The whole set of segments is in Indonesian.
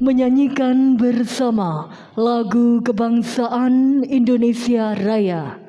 Menyanyikan bersama lagu kebangsaan Indonesia Raya.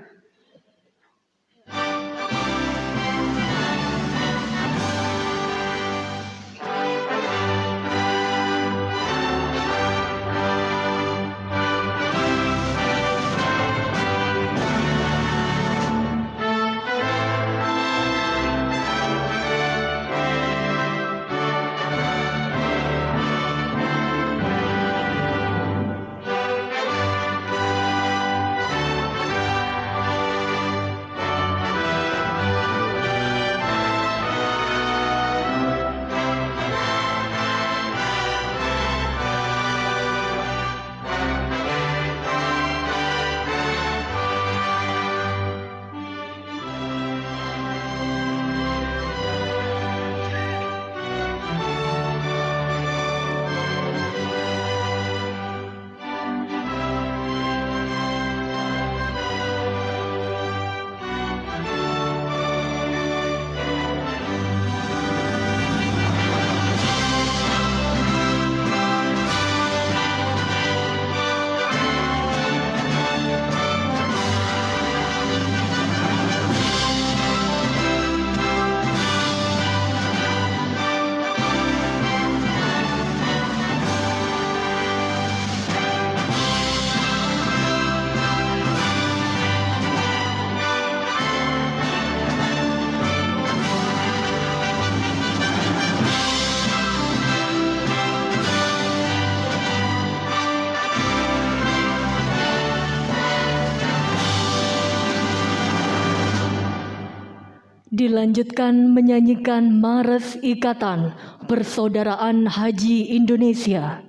Dilanjutkan menyanyikan Mares Ikatan Persaudaraan Haji Indonesia.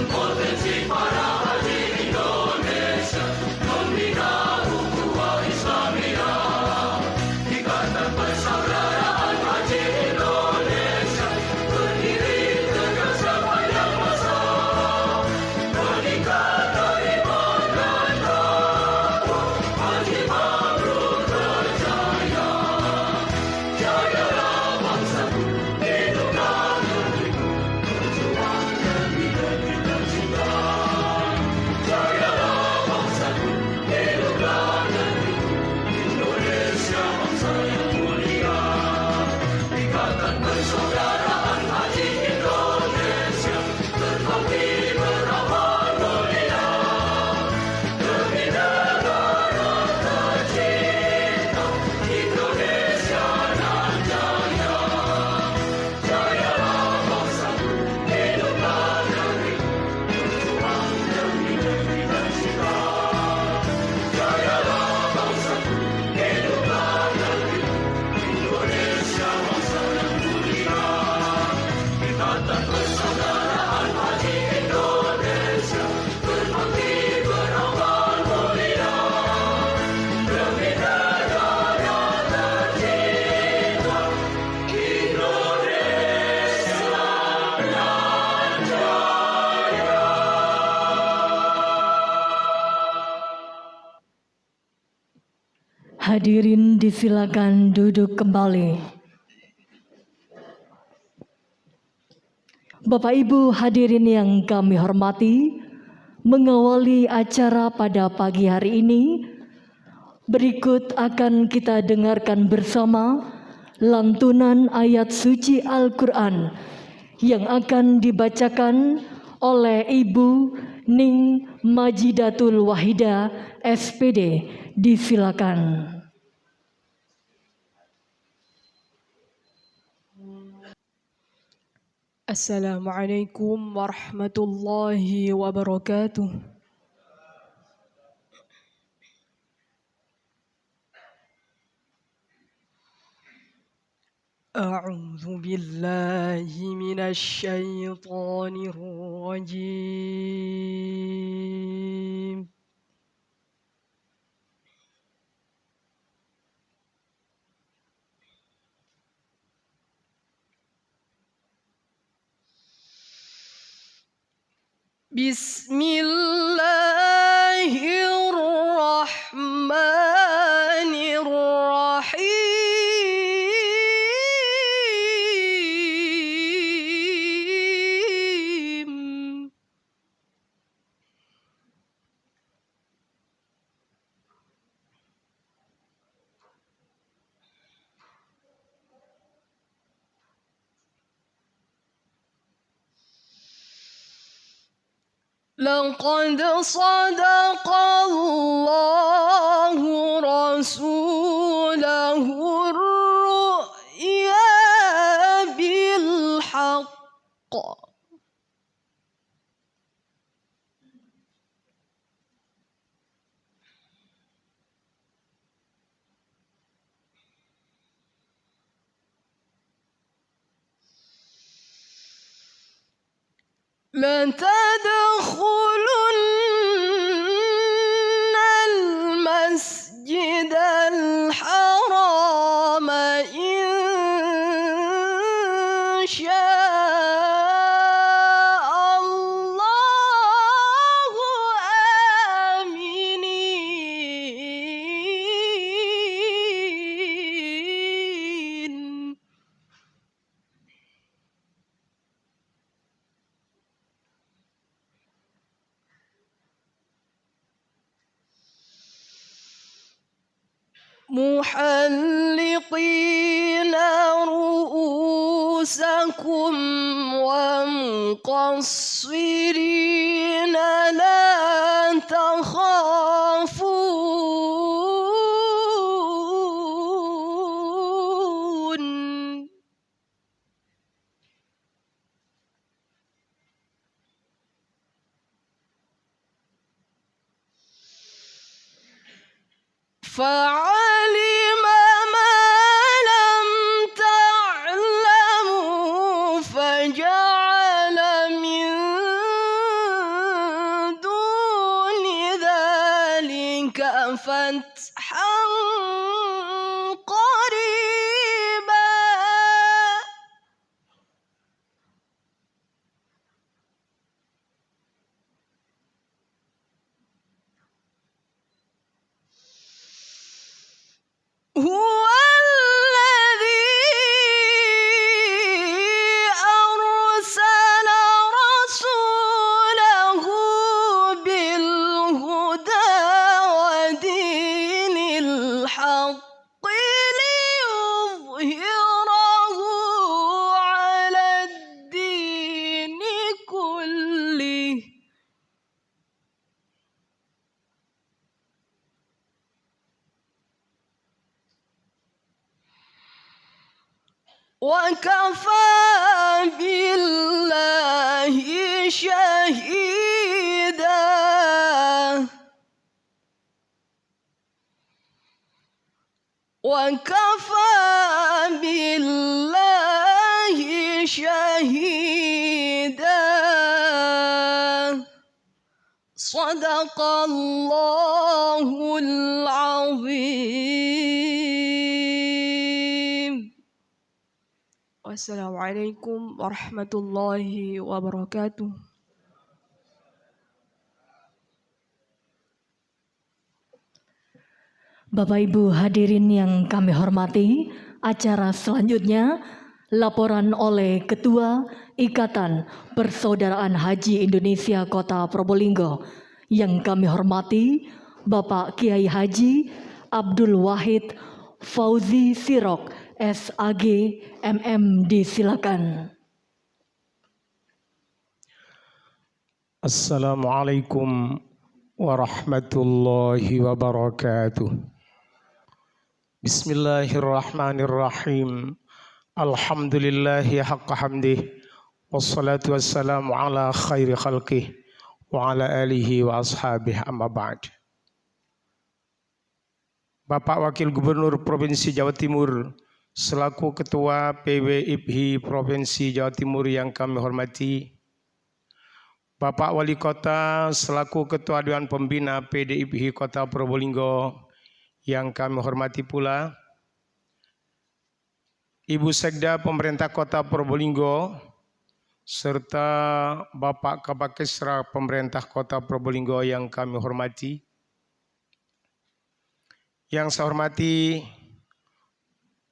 Potensi para haji Indonesia. Hadirin disilakan duduk kembali. Bapak Ibu hadirin yang kami hormati, mengawali acara pada pagi hari ini, berikut akan kita dengarkan bersama lantunan ayat suci Al-Quran yang akan dibacakan oleh Ibu Ning Majidatul Wahida, SPD. Disilakan. Assalamualaikum warahmatullahi wabarakatuh. A'udzu billahi minasy syaithanir rajim. Bismillahirrahmanirrahim. لقد صدق الله رسوله الرؤيا بالحق لتدخلن المسجد الحرام إن شاء الله آمنين. محلقين رؤوسكم ومقصرين لا تخافون. فعلم ما لم تعلموا فجعل من دون ذلك فتحا قريبا. هو الذي أرسل رسوله بالهدى ودين الحق ليظهره على الدين كله وكفى بالله شهيدا. وكفى بالله شهيدا. صدق الله العظيم. Wassalamualaikum warahmatullahi wabarakatuh. Bapak Ibu hadirin yang kami hormati, acara selanjutnya laporan oleh Ketua Ikatan Persaudaraan Haji Indonesia Kota Probolinggo yang kami hormati Bapak Kiai Haji Abdul Wahid Fauzi Sirok SAG MM, disilakan. Assalamualaikum warahmatullahi wabarakatuh. Bismillahirrahmanirrahim. Alhamdulillahi haqqa hamdih. Wassalatu wassalamu ala khairi khalqih wa ala alihi wa ashabih, amma ba'd. Bapak Wakil Gubernur Provinsi Jawa Timur selaku Ketua PWIPHI Provinsi Jawa Timur yang kami hormati, Bapak Wali Kota selaku Ketua Dewan Pembina PDIPHI Kota Probolinggo yang kami hormati pula, Ibu Sekda Pemerintah Kota Probolinggo, serta Bapak Kabakesra Pemerintah Kota Probolinggo yang kami hormati. Yang saya hormati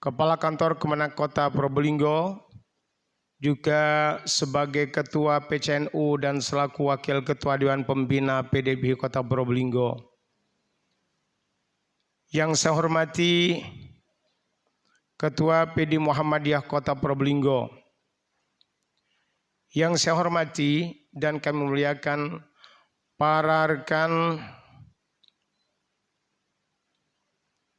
Kepala Kantor Kemenak Kota Probolinggo, juga sebagai Ketua PCNU dan selaku Wakil Ketua Dewan Pembina PDIPHI Kota Probolinggo. Yang saya hormati Ketua PD Muhammadiyah Kota Probolinggo. Yang saya hormati dan kami muliakan para rekan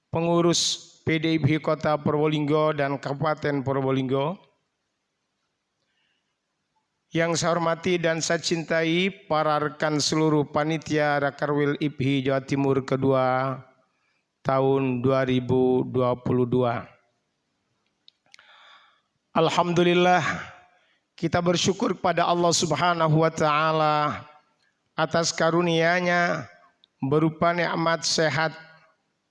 pengurus PDIPHI Kota Probolinggo dan Kabupaten Probolinggo. Yang saya hormati dan saya cintai para rekan seluruh panitia Rakerwil IPHI Jawa Timur kedua tahun 2022. Alhamdulillah, kita bersyukur kepada Allah Subhanahu wa taala atas karunia-Nya berupa nikmat sehat,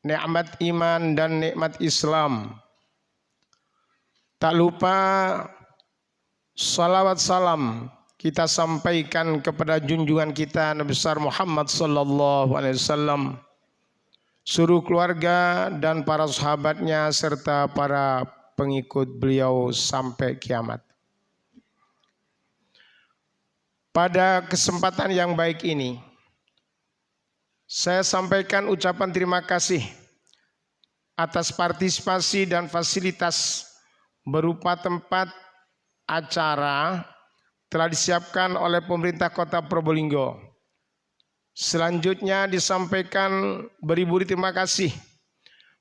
nikmat iman dan nikmat Islam. Tak lupa salawat salam kita sampaikan kepada junjungan kita Nabi besar Muhammad sallallahu alaihi wasallam, seluruh keluarga dan para sahabatnya serta para pengikut beliau sampai kiamat. Pada kesempatan yang baik ini, saya sampaikan ucapan terima kasih atas partisipasi dan fasilitas berupa tempat acara telah disiapkan oleh pemerintah Kota Probolinggo. Selanjutnya disampaikan beribu terima kasih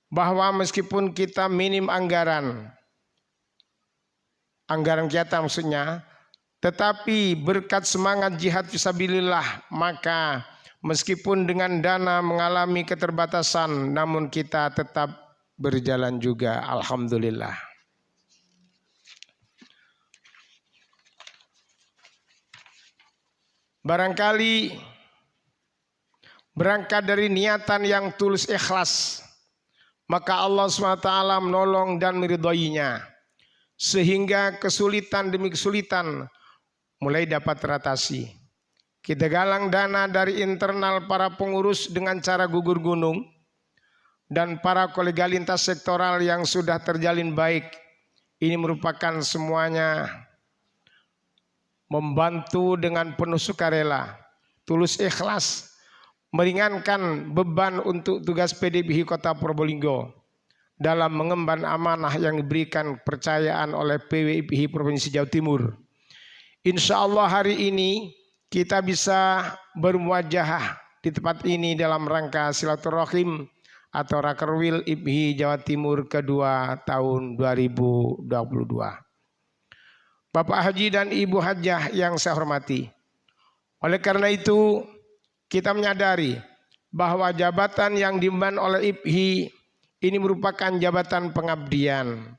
bahwa meskipun kita minim anggaran kita maksudnya, tetapi berkat semangat jihad fisabilillah, maka meskipun dengan dana mengalami keterbatasan, namun kita tetap berjalan juga. Alhamdulillah. Barangkali berangkat dari niatan yang tulus ikhlas, maka Allah SWT menolong dan meridhoinya, sehingga kesulitan demi kesulitan mulai dapat teratasi. Kita galang dana dari internal para pengurus dengan cara gugur gunung, dan para kolega lintas sektoral yang sudah terjalin baik. Ini merupakan semuanya membantu dengan penuh sukarela, tulus ikhlas, meringankan beban untuk tugas PDIPHI Kota Probolinggo dalam mengemban amanah yang diberikan percayaan oleh PWIPHI Provinsi Jawa Timur. Insya Allah hari ini kita bisa bermuajahah di tempat ini dalam rangka silaturahim atau Rakerwil IPHI Jawa Timur kedua tahun 2022. Bapak Haji dan Ibu Hajah yang saya hormati, oleh karena itu kita menyadari bahwa jabatan yang diemban oleh IPHI ini merupakan jabatan pengabdian,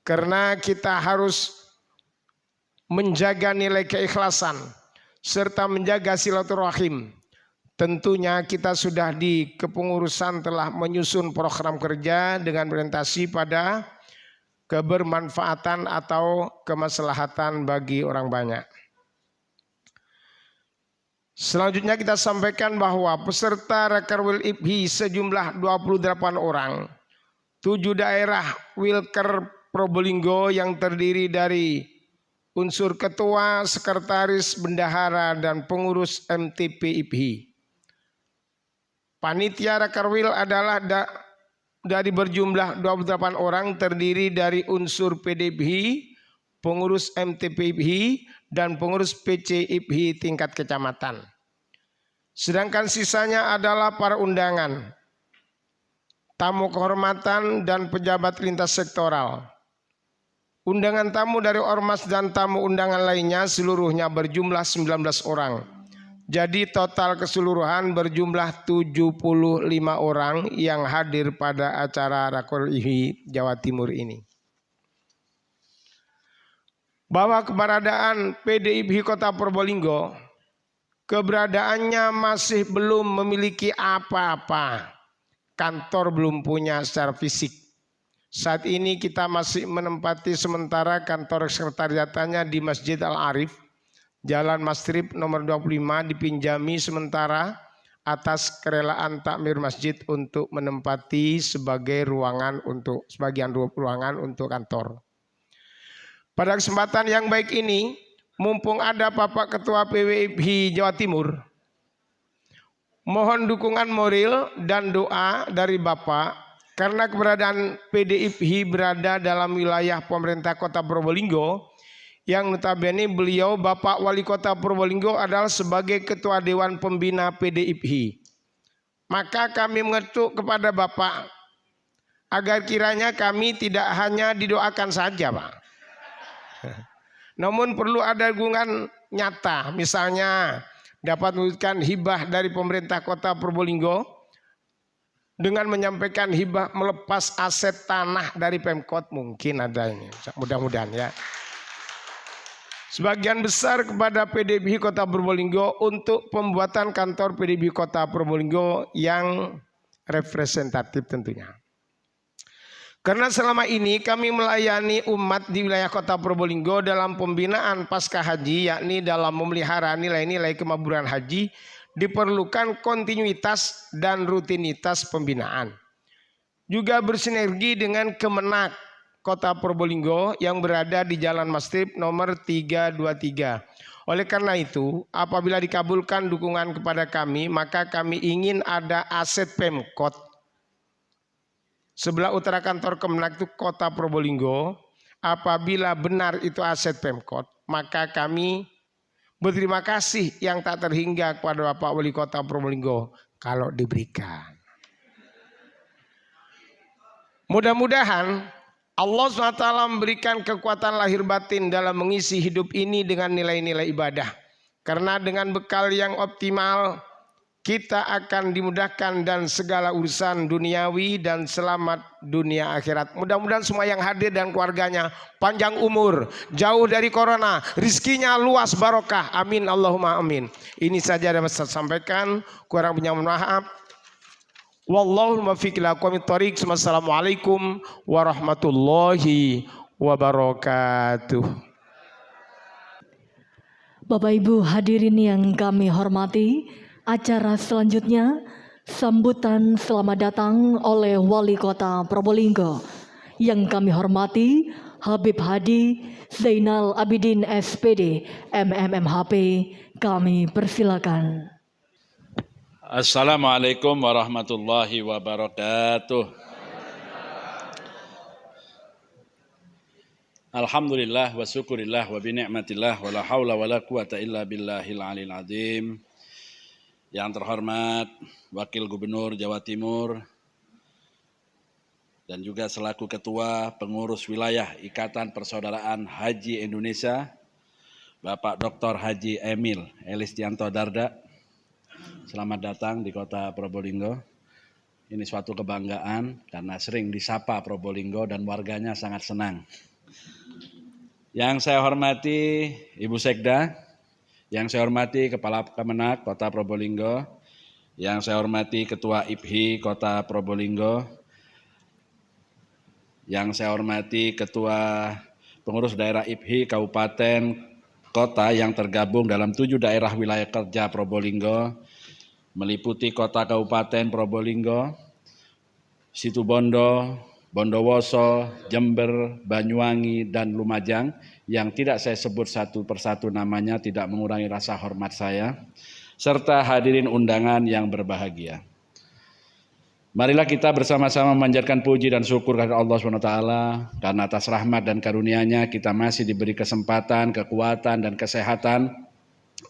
karena kita harus menjaga nilai keikhlasan serta menjaga silaturahim. Tentunya kita sudah di kepengurusan telah menyusun program kerja dengan orientasi pada kebermanfaatan atau kemaslahatan bagi orang banyak. Selanjutnya kita sampaikan bahwa peserta Rakerwil IPHI sejumlah 28 orang, 7 daerah Wilker Probolinggo yang terdiri dari unsur ketua, sekretaris, bendahara, dan pengurus MTP IPHI. Panitia Rakerwil adalah dari berjumlah 28 orang terdiri dari unsur PDIPHI, pengurus MTP IPHI, dan pengurus PC IPHI tingkat kecamatan. Sedangkan sisanya adalah para undangan, tamu kehormatan, dan pejabat lintas sektoral. Undangan tamu dari ormas dan tamu undangan lainnya seluruhnya berjumlah 19 orang. Jadi total keseluruhan berjumlah 75 orang yang hadir pada acara Rakerwil IPHI Jawa Timur ini. Bahwa keberadaan PDIPHI Kota Probolinggo, keberadaannya masih belum memiliki apa-apa. Kantor belum punya secara fisik. Saat ini kita masih menempati sementara kantor sekretariatannya di Masjid Al-Arif, Jalan Mastrip nomor 25, dipinjami sementara atas kerelaan takmir masjid untuk menempati sebagai ruangan untuk sebagian ruangan untuk kantor. Pada kesempatan yang baik ini, mumpung ada Bapak Ketua PWIPHI Jawa Timur, mohon dukungan moral dan doa dari Bapak karena keberadaan PDIPHI berada dalam wilayah pemerintah Kota Probolinggo yang notabene beliau Bapak Wali Kota Probolinggo adalah sebagai Ketua Dewan Pembina PDIPHI. Maka kami mengetuk kepada Bapak agar kiranya kami tidak hanya didoakan saja, Pak. Namun perlu ada dukungan nyata, misalnya dapat mewujudkan hibah dari pemerintah Kota Probolinggo dengan menyampaikan hibah melepas aset tanah dari Pemkot, mungkin ada ini, mudah-mudahan ya. Sebagian besar kepada PDIPHI Kota Probolinggo untuk pembuatan kantor PDIPHI Kota Probolinggo yang representatif tentunya. Karena selama ini kami melayani umat di wilayah Kota Probolinggo dalam pembinaan pasca haji, yakni dalam memelihara nilai-nilai kemakburan haji, diperlukan kontinuitas dan rutinitas pembinaan. Juga bersinergi dengan Kemenak Kota Probolinggo yang berada di Jalan Mastrip nomor 323. Oleh karena itu, apabila dikabulkan dukungan kepada kami, maka kami ingin ada aset Pemkot. Sebelah utara kantor Kemenak itu Kota Probolinggo. Apabila benar itu aset Pemkot, maka kami berterima kasih yang tak terhingga kepada Bapak Wali Kota Probolinggo kalau diberikan. Mudah-mudahan Allah SWT memberikan kekuatan lahir batin dalam mengisi hidup ini dengan nilai-nilai ibadah. Karena dengan bekal yang optimal, kita akan dimudahkan dan segala urusan duniawi dan selamat dunia akhirat. Mudah-mudahan semua yang hadir dan keluarganya panjang umur, jauh dari corona, rizkinya luas barokah. Amin Allahumma amin. Ini saja dapat saya sampaikan. Kurang punya mohon maaf. Wallahu muwaffiq ila aqwamit thoriq. Wassalamualaikum warahmatullahi wabarakatuh. Bapak Ibu hadirin yang kami hormati, acara selanjutnya sambutan selamat datang oleh Wali Kota Probolinggo. Yang kami hormati Habib Hadi Zainal Abidin SPD MMMHP, kami persilakan. Assalamualaikum warahmatullahi wabarakatuh. Alhamdulillah wa syukurillah wa binikmatillah wa la hawla wa la quwata illa billahil alil azim. Yang terhormat Wakil Gubernur Jawa Timur dan juga selaku Ketua Pengurus Wilayah Ikatan Persaudaraan Haji Indonesia, Bapak Dr. Haji Emil Elistianto Dardak. Selamat datang di Kota Probolinggo. Ini suatu kebanggaan karena sering disapa Probolinggo dan warganya sangat senang. Yang saya hormati Ibu Sekda, yang saya hormati Kepala Kemenak Kota Probolinggo, yang saya hormati Ketua IPHI Kota Probolinggo, yang saya hormati Ketua Pengurus Daerah IPHI Kabupaten kota yang tergabung dalam 7 daerah wilayah kerja Probolinggo, meliputi kota Kabupaten Probolinggo, Situbondo, Bondowoso, Jember, Banyuwangi, dan Lumajang yang tidak saya sebut satu persatu namanya, tidak mengurangi rasa hormat saya, serta hadirin undangan yang berbahagia. Marilah kita bersama-sama memanjatkan puji dan syukur kepada Allah SWT karena atas rahmat dan karunia-Nya kita masih diberi kesempatan, kekuatan, dan kesehatan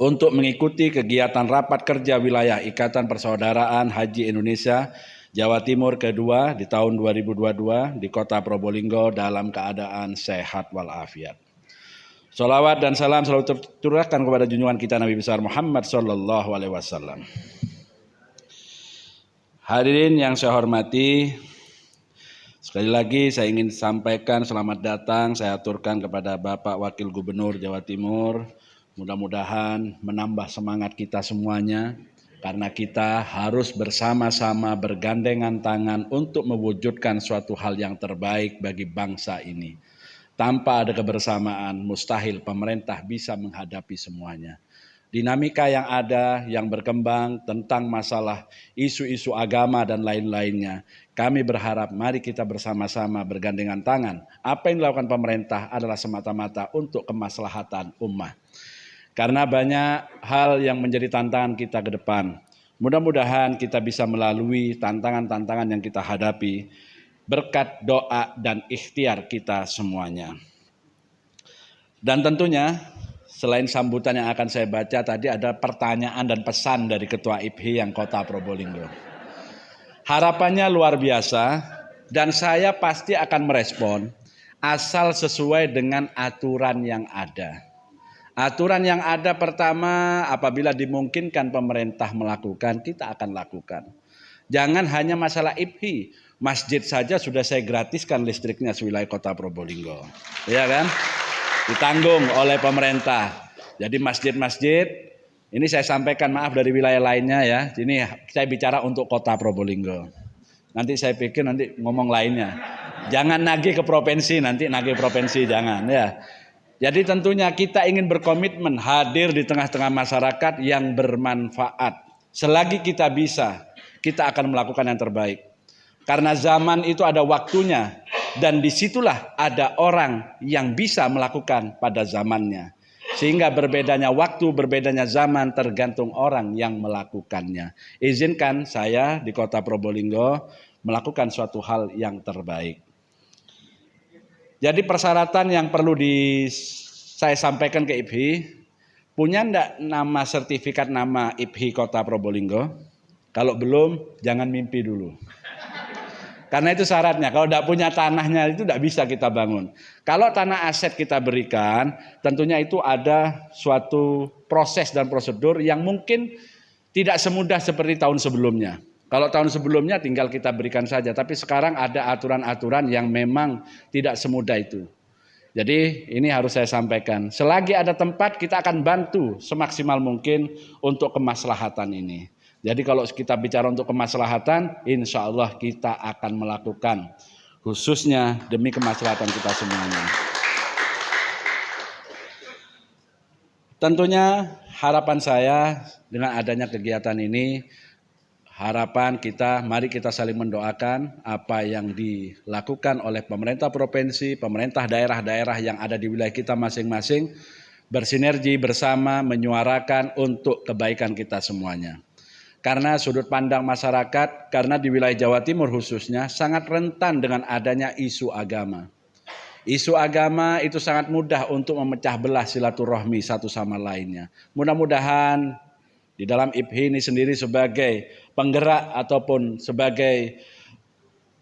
untuk mengikuti kegiatan rapat kerja wilayah Ikatan Persaudaraan Haji Indonesia Jawa Timur kedua di tahun 2022 di kota Probolinggo dalam keadaan sehat walafiat. Sholawat dan salam selalu tercurahkan kepada junjungan kita Nabi besar Muhammad SAW. Hadirin yang saya hormati, sekali lagi saya ingin sampaikan selamat datang, saya aturkan kepada Bapak Wakil Gubernur Jawa Timur. Mudah-mudahan menambah semangat kita semuanya, karena kita harus bersama-sama bergandengan tangan untuk mewujudkan suatu hal yang terbaik bagi bangsa ini. Tanpa ada kebersamaan, mustahil pemerintah bisa menghadapi semuanya. Dinamika yang ada, yang berkembang tentang masalah isu-isu agama dan lain-lainnya. Kami berharap mari kita bersama-sama bergandengan tangan. Apa yang dilakukan pemerintah adalah semata-mata untuk kemaslahatan ummah. Karena banyak hal yang menjadi tantangan kita ke depan. Mudah-mudahan kita bisa melalui tantangan-tantangan yang kita hadapi berkat doa dan ikhtiar kita semuanya. Dan tentunya selain sambutan yang akan saya baca tadi, ada pertanyaan dan pesan dari Ketua IPHI yang Kota Probolinggo. Harapannya luar biasa dan saya pasti akan merespon asal sesuai dengan aturan yang ada. Aturan yang ada pertama, apabila dimungkinkan pemerintah melakukan, kita akan lakukan. Jangan hanya masalah IPHI, masjid saja sudah saya gratiskan listriknya sewilayah Kota Probolinggo. Ya kan? Ditanggung oleh pemerintah. Jadi masjid-masjid, ini saya sampaikan maaf dari wilayah lainnya ya. Ini saya bicara untuk Kota Probolinggo. Nanti saya pikir nanti ngomong lainnya. Jangan nagih ke provinsi, nanti nagih provinsi jangan ya. Jadi tentunya kita ingin berkomitmen hadir di tengah-tengah masyarakat yang bermanfaat. Selagi kita bisa, kita akan melakukan yang terbaik. Karena zaman itu ada waktunya. Dan disitulah ada orang yang bisa melakukan pada zamannya. Sehingga berbedanya waktu, berbedanya zaman tergantung orang yang melakukannya. Izinkan saya di Kota Probolinggo melakukan suatu hal yang terbaik. Jadi persyaratan yang perlu saya sampaikan ke IPHI, punya enggak nama sertifikat nama IPHI Kota Probolinggo? Kalau belum, jangan mimpi dulu. Karena itu syaratnya, kalau tidak punya tanahnya itu tidak bisa kita bangun. Kalau tanah aset kita berikan, tentunya itu ada suatu proses dan prosedur yang mungkin tidak semudah seperti tahun sebelumnya. Kalau tahun sebelumnya tinggal kita berikan saja, tapi sekarang ada aturan-aturan yang memang tidak semudah itu. Jadi ini harus saya sampaikan, selagi ada tempat kita akan bantu semaksimal mungkin untuk kemaslahatan ini. Jadi kalau kita bicara untuk kemaslahatan, insya Allah kita akan melakukan, khususnya demi kemaslahatan kita semuanya. Tentunya harapan saya dengan adanya kegiatan ini, harapan kita, mari kita saling mendoakan apa yang dilakukan oleh pemerintah provinsi, pemerintah daerah-daerah yang ada di wilayah kita masing-masing, bersinergi bersama menyuarakan untuk kebaikan kita semuanya. Karena sudut pandang masyarakat, karena di wilayah Jawa Timur khususnya sangat rentan dengan adanya isu agama. Isu agama itu sangat mudah untuk memecah belah silaturahmi satu sama lainnya. Mudah-mudahan di dalam IPHI ini sendiri sebagai penggerak ataupun sebagai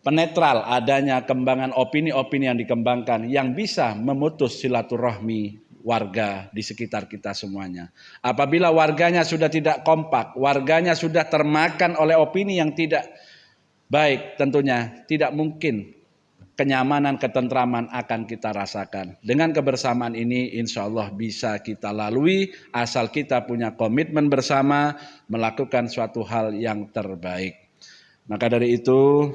penetral adanya kembangan opini-opini yang dikembangkan yang bisa memutus silaturahmi warga di sekitar kita semuanya. Apabila warganya sudah tidak kompak, warganya sudah termakan oleh opini yang tidak baik, tentunya tidak mungkin kenyamanan, ketentraman akan kita rasakan. Dengan kebersamaan ini insya Allah bisa kita lalui asal kita punya komitmen bersama melakukan suatu hal yang terbaik. Maka dari itu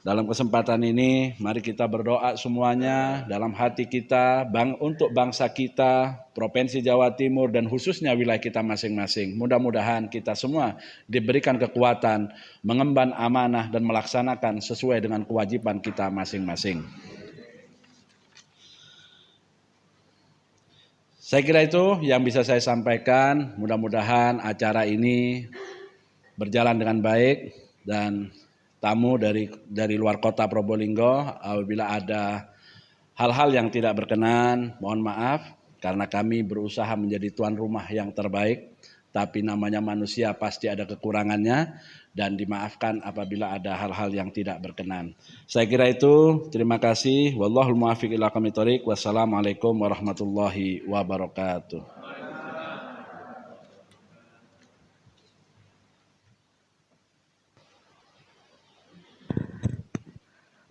Dalam kesempatan ini, mari kita berdoa semuanya dalam hati kita, untuk bangsa kita, Provinsi Jawa Timur, dan khususnya wilayah kita masing-masing. Mudah-mudahan kita semua diberikan kekuatan, mengemban amanah, dan melaksanakan sesuai dengan kewajiban kita masing-masing. Saya kira itu yang bisa saya sampaikan. Mudah-mudahan acara ini berjalan dengan baik, dan tamu dari luar kota Probolinggo, apabila ada hal-hal yang tidak berkenan, mohon maaf, karena kami berusaha menjadi tuan rumah yang terbaik, tapi namanya manusia pasti ada kekurangannya, dan dimaafkan apabila ada hal-hal yang tidak berkenan. Saya kira itu, terima kasih. Wallahul muwaffiq ila aqwamit thoriq. Wassalamualaikum warahmatullahi wabarakatuh.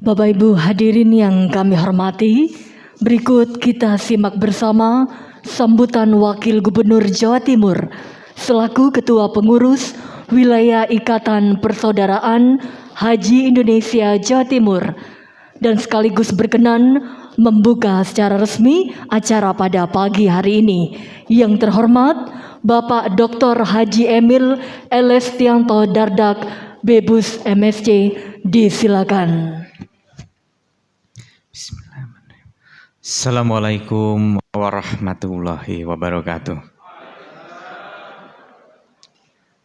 Bapak Ibu hadirin yang kami hormati, berikut kita simak bersama sambutan Wakil Gubernur Jawa Timur selaku Ketua Pengurus Wilayah Ikatan Persaudaraan Haji Indonesia Jawa Timur, dan sekaligus berkenan membuka secara resmi acara pada pagi hari ini. Yang terhormat Bapak Dr. Haji Emil Elestianto Dardak, Bebus MSc, disilakan. Assalamualaikum warahmatullahi wabarakatuh.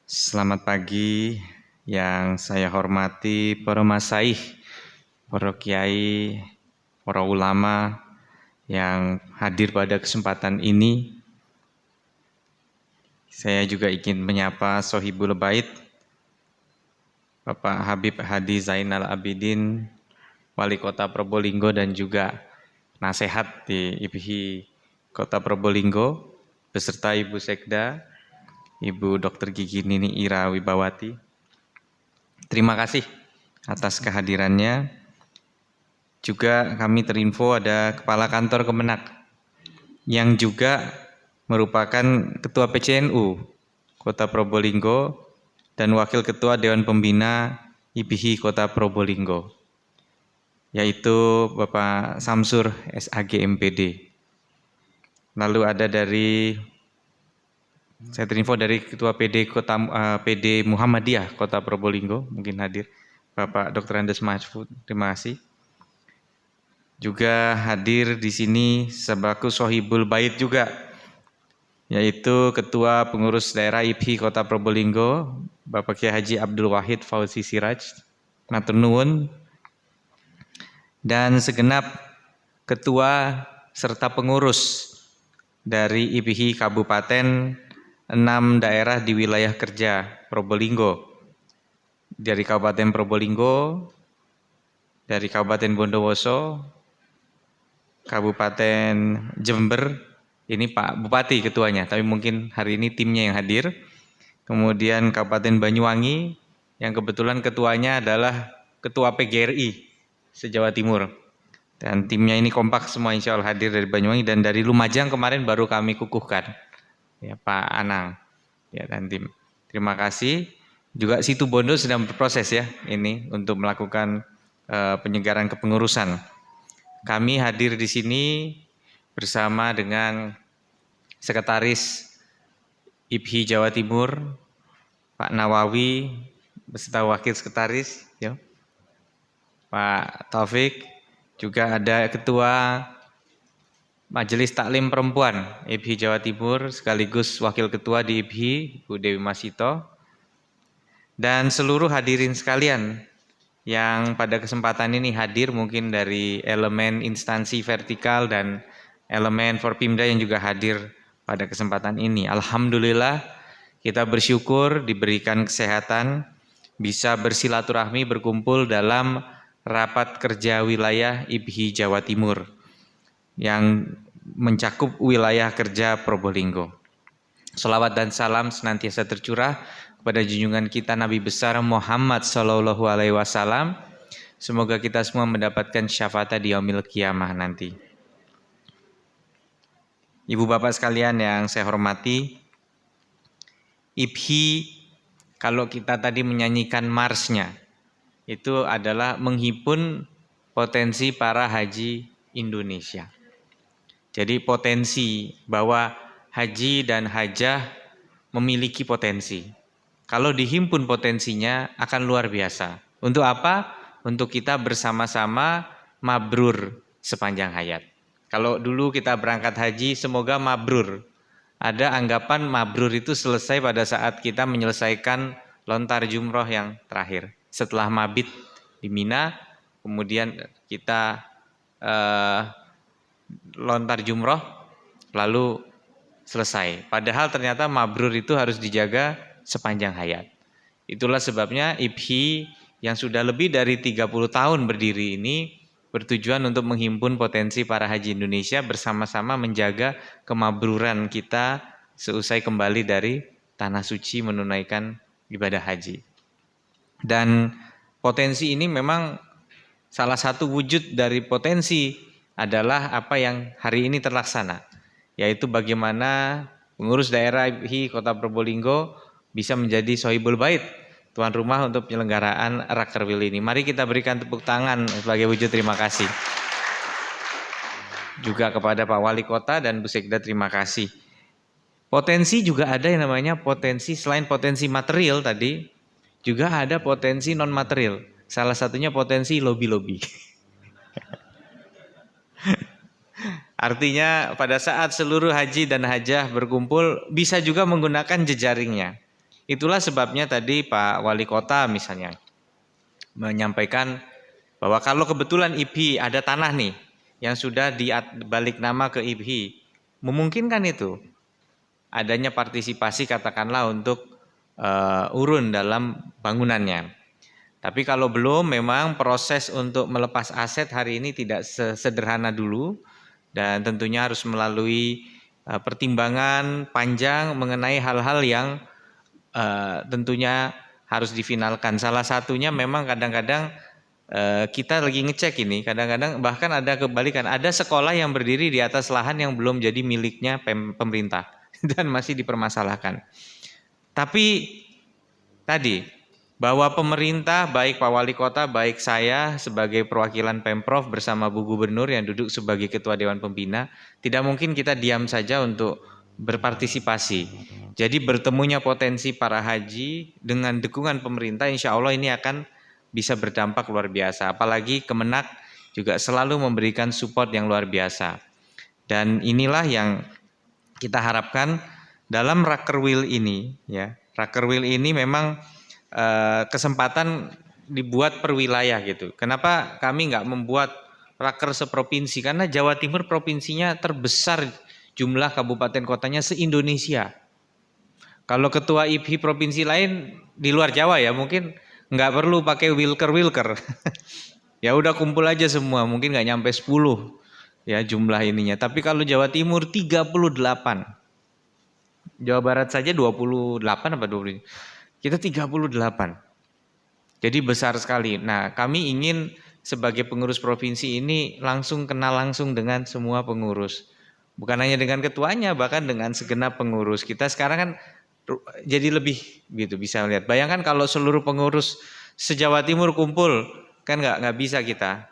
Selamat pagi yang saya hormati para masaih, para kiai, para ulama yang hadir pada kesempatan ini. Saya juga ingin menyapa Sohibul Bait, Bapak Habib Hadi Zainal Abidin, Wali Kota Probolinggo, dan juga Nasehat di IPHI Kota Probolinggo, beserta Ibu Sekda, Ibu Dr. Gigi Nini Ira Wibawati. Terima kasih atas kehadirannya. Juga kami terinfo ada Kepala Kantor Kemenak yang juga merupakan Ketua PCNU Kota Probolinggo dan Wakil Ketua Dewan Pembina IPHI Kota Probolinggo, yaitu Bapak Samsur SAG MPD. Lalu ada saya terinfo dari Ketua PD Muhammadiyah Kota Probolinggo, mungkin hadir Bapak Dr. Andes Mahfud, terima kasih. Juga hadir di sini sebagai Sohibul Bait juga, yaitu Ketua Pengurus Daerah IPHI Kota Probolinggo, Bapak Kiai Haji Abdul Wahid Fauzi Siraj, matur nuwun. Dan segenap ketua serta pengurus dari IPHI Kabupaten 6 daerah di wilayah kerja Probolinggo, dari Kabupaten Probolinggo, dari Kabupaten Bondowoso, Kabupaten Jember, ini Pak Bupati ketuanya, tapi mungkin hari ini timnya yang hadir. Kemudian Kabupaten Banyuwangi, yang kebetulan ketuanya adalah Ketua PGRI se-Jawa Timur, dan timnya ini kompak semua, insya Allah hadir dari Banyuwangi. Dan dari Lumajang kemarin baru kami kukuhkan, ya Pak Anang, ya, dan tim. Terima kasih. Juga Situ Bondo sedang berproses ya ini untuk melakukan penyegaran kepengurusan. Kami hadir di sini bersama dengan Sekretaris IPHI Jawa Timur Pak Nawawi beserta Wakil Sekretaris, ya, Pak Taufik, juga ada Ketua Majelis Taklim Perempuan IPHI Jawa Timur sekaligus Wakil Ketua di IPHI, Bu Dewi Masito, dan seluruh hadirin sekalian yang pada kesempatan ini hadir mungkin dari elemen instansi vertikal dan elemen Forpimda yang juga hadir pada kesempatan ini. Alhamdulillah kita bersyukur diberikan kesehatan, bisa bersilaturahmi berkumpul dalam rapat kerja wilayah IPHI Jawa Timur yang mencakup wilayah kerja Probolinggo. Shalawat dan salam senantiasa tercurah kepada junjungan kita Nabi besar Muhammad Sallallahu Alaihi Wasallam. Semoga kita semua mendapatkan syafaat di yaumil qiyamah nanti. Ibu bapak sekalian yang saya hormati, IPHI kalau kita tadi menyanyikan marsnya, itu adalah menghimpun potensi para haji Indonesia. Jadi potensi bahwa haji dan hajah memiliki potensi. Kalau dihimpun potensinya akan luar biasa. Untuk apa? Untuk kita bersama-sama mabrur sepanjang hayat. Kalau dulu kita berangkat haji, semoga mabrur. Ada anggapan mabrur itu selesai pada saat kita menyelesaikan lontar jumroh yang terakhir. Setelah mabit di Mina, kemudian kita lontar jumroh, lalu selesai. Padahal ternyata mabrur itu harus dijaga sepanjang hayat. Itulah sebabnya IPHI yang sudah lebih dari 30 tahun berdiri ini bertujuan untuk menghimpun potensi para haji Indonesia bersama-sama menjaga kemabruran kita seusai kembali dari tanah suci menunaikan ibadah haji. Dan potensi ini memang salah satu wujud dari potensi adalah apa yang hari ini terlaksana, yaitu bagaimana pengurus daerah IPHI Kota Probolinggo bisa menjadi Sohibul Bait, tuan rumah untuk penyelenggaraan Rakerwil ini. Mari kita berikan tepuk tangan sebagai wujud terima kasih. Juga kepada Pak Wali Kota dan Bu Sekda terima kasih. Potensi juga ada yang namanya potensi, selain potensi material tadi, juga ada potensi non material. Salah satunya potensi lobby-lobby. Artinya pada saat seluruh haji dan hajah berkumpul bisa juga menggunakan jejaringnya. Itulah sebabnya tadi Pak Wali Kota misalnya menyampaikan bahwa kalau kebetulan IPHI ada tanah nih yang sudah dibalik nama ke IPHI, memungkinkan itu adanya partisipasi katakanlah untuk urun dalam bangunannya. Tapi kalau belum, memang proses untuk melepas aset hari ini tidak sesederhana dulu dan tentunya harus melalui pertimbangan panjang mengenai hal-hal yang tentunya harus difinalkan. Salah satunya memang kadang-kadang kita lagi ngecek ini, kadang-kadang bahkan ada kebalikan, ada sekolah yang berdiri di atas lahan yang belum jadi miliknya pemerintah dan masih dipermasalahkan. Tapi tadi bahwa pemerintah, baik Pak Wali Kota, baik saya sebagai perwakilan Pemprov bersama Bu Gubernur yang duduk sebagai Ketua Dewan Pembina, tidak mungkin kita diam saja untuk berpartisipasi. Jadi bertemunya potensi para haji dengan dukungan pemerintah, insya Allah ini akan bisa berdampak luar biasa. Apalagi Kemenak juga selalu memberikan support yang luar biasa. Dan inilah yang kita harapkan dalam Rakerwil ini, ya. Rakerwil ini memang kesempatan dibuat per wilayah gitu. Kenapa kami nggak membuat raker seprovinsi? Karena Jawa Timur provinsinya terbesar jumlah kabupaten kotanya se-Indonesia. Kalau ketua IPHI provinsi lain di luar Jawa ya mungkin nggak perlu pakai wilker. Ya udah kumpul aja semua, mungkin nggak nyampe 10 ya jumlah ininya. Tapi kalau Jawa Timur 38. Jawa Barat saja 28 apa 20. Kita 38. Jadi besar sekali. Nah, kami ingin sebagai pengurus provinsi ini langsung kenal langsung dengan semua pengurus. Bukan hanya dengan ketuanya, bahkan dengan segenap pengurus. Kita sekarang kan jadi lebih gitu bisa melihat. Bayangkan kalau seluruh pengurus se-Jawa Timur kumpul, kan nggak bisa kita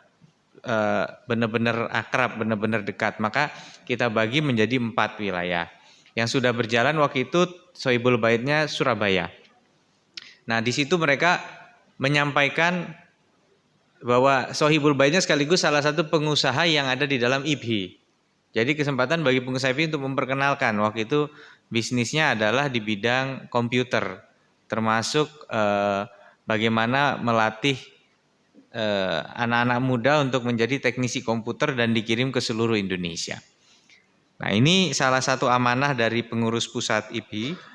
benar-benar akrab, benar-benar dekat. Maka kita bagi menjadi 4 wilayah. Yang sudah berjalan waktu itu Sohibul Baitnya Surabaya. Nah, di situ mereka menyampaikan bahwa Sohibul Baitnya sekaligus salah satu pengusaha yang ada di dalam IPHI. Jadi kesempatan bagi pengusaha IPHI untuk memperkenalkan. Waktu itu bisnisnya adalah di bidang komputer, termasuk bagaimana melatih anak-anak muda untuk menjadi teknisi komputer dan dikirim ke seluruh Indonesia. Nah, ini salah satu amanah dari pengurus pusat IPHI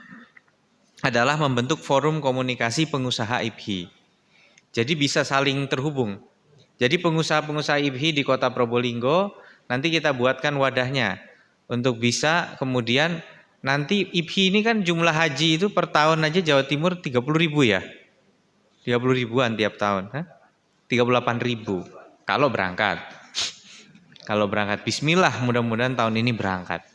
adalah membentuk forum komunikasi pengusaha IPHI. Jadi bisa saling terhubung. Jadi pengusaha-pengusaha IPHI di Kota Probolinggo nanti kita buatkan wadahnya untuk bisa kemudian nanti IPHI ini kan jumlah haji itu per tahun aja Jawa Timur 30.000 ya. 30 ribuan tiap tahun, 38.000 kalau berangkat. Kalau berangkat bismillah mudah-mudahan tahun ini berangkat.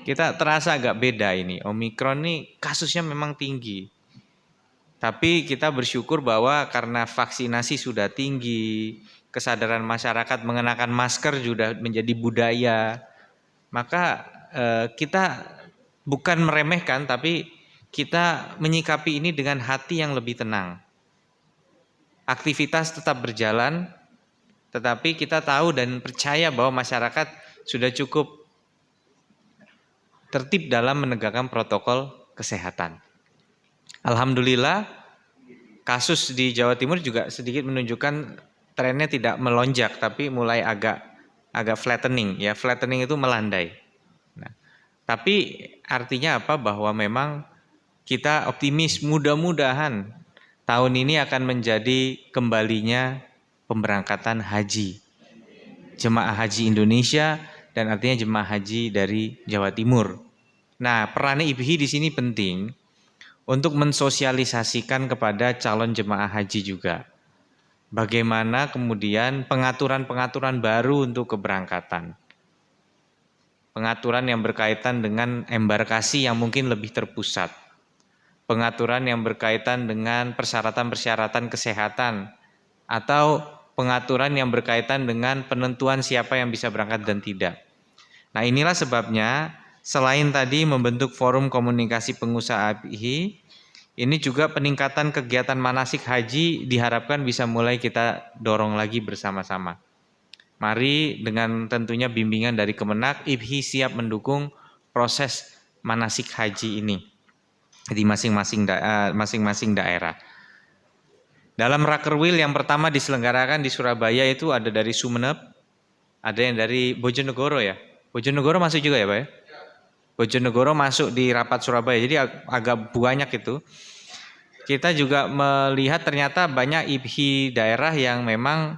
Kita terasa agak beda ini. Omikron nih kasusnya memang tinggi. Tapi kita bersyukur bahwa karena vaksinasi sudah tinggi, kesadaran masyarakat mengenakan masker sudah menjadi budaya, maka kita bukan meremehkan, tapi kita menyikapi ini dengan hati yang lebih tenang. Aktivitas tetap berjalan, tetapi kita tahu dan percaya bahwa masyarakat sudah cukup tertib dalam menegakkan protokol kesehatan. Alhamdulillah, kasus di Jawa Timur juga sedikit menunjukkan trennya tidak melonjak, tapi mulai agak flattening. Ya, flattening itu melandai. Nah, tapi artinya apa? Bahwa memang kita optimis, mudah-mudahan tahun ini akan menjadi kembalinya pemberangkatan haji. Jemaah haji Indonesia dan artinya jemaah haji dari Jawa Timur. Nah, peran IBHI di sini penting untuk mensosialisasikan kepada calon jemaah haji juga. Bagaimana kemudian pengaturan-pengaturan baru untuk keberangkatan. Pengaturan yang berkaitan dengan embarkasi yang mungkin lebih terpusat. Pengaturan yang berkaitan dengan persyaratan-persyaratan kesehatan. Atau pengaturan yang berkaitan dengan penentuan siapa yang bisa berangkat dan tidak. Nah, inilah sebabnya selain tadi membentuk forum komunikasi pengusaha IBHI, ini juga peningkatan kegiatan manasik haji diharapkan bisa mulai kita dorong lagi bersama-sama. Mari dengan tentunya bimbingan dari Kemenak, IBHI siap mendukung proses manasik haji ini di masing-masing daerah. Dalam Rakerwil yang pertama diselenggarakan di Surabaya itu ada dari Sumeneb, ada yang dari Bojonegoro ya. Bojonegoro masuk juga ya Pak ya? Bojonegoro masuk di rapat Surabaya, jadi agak banyak itu. Kita juga melihat ternyata banyak IBHI daerah yang memang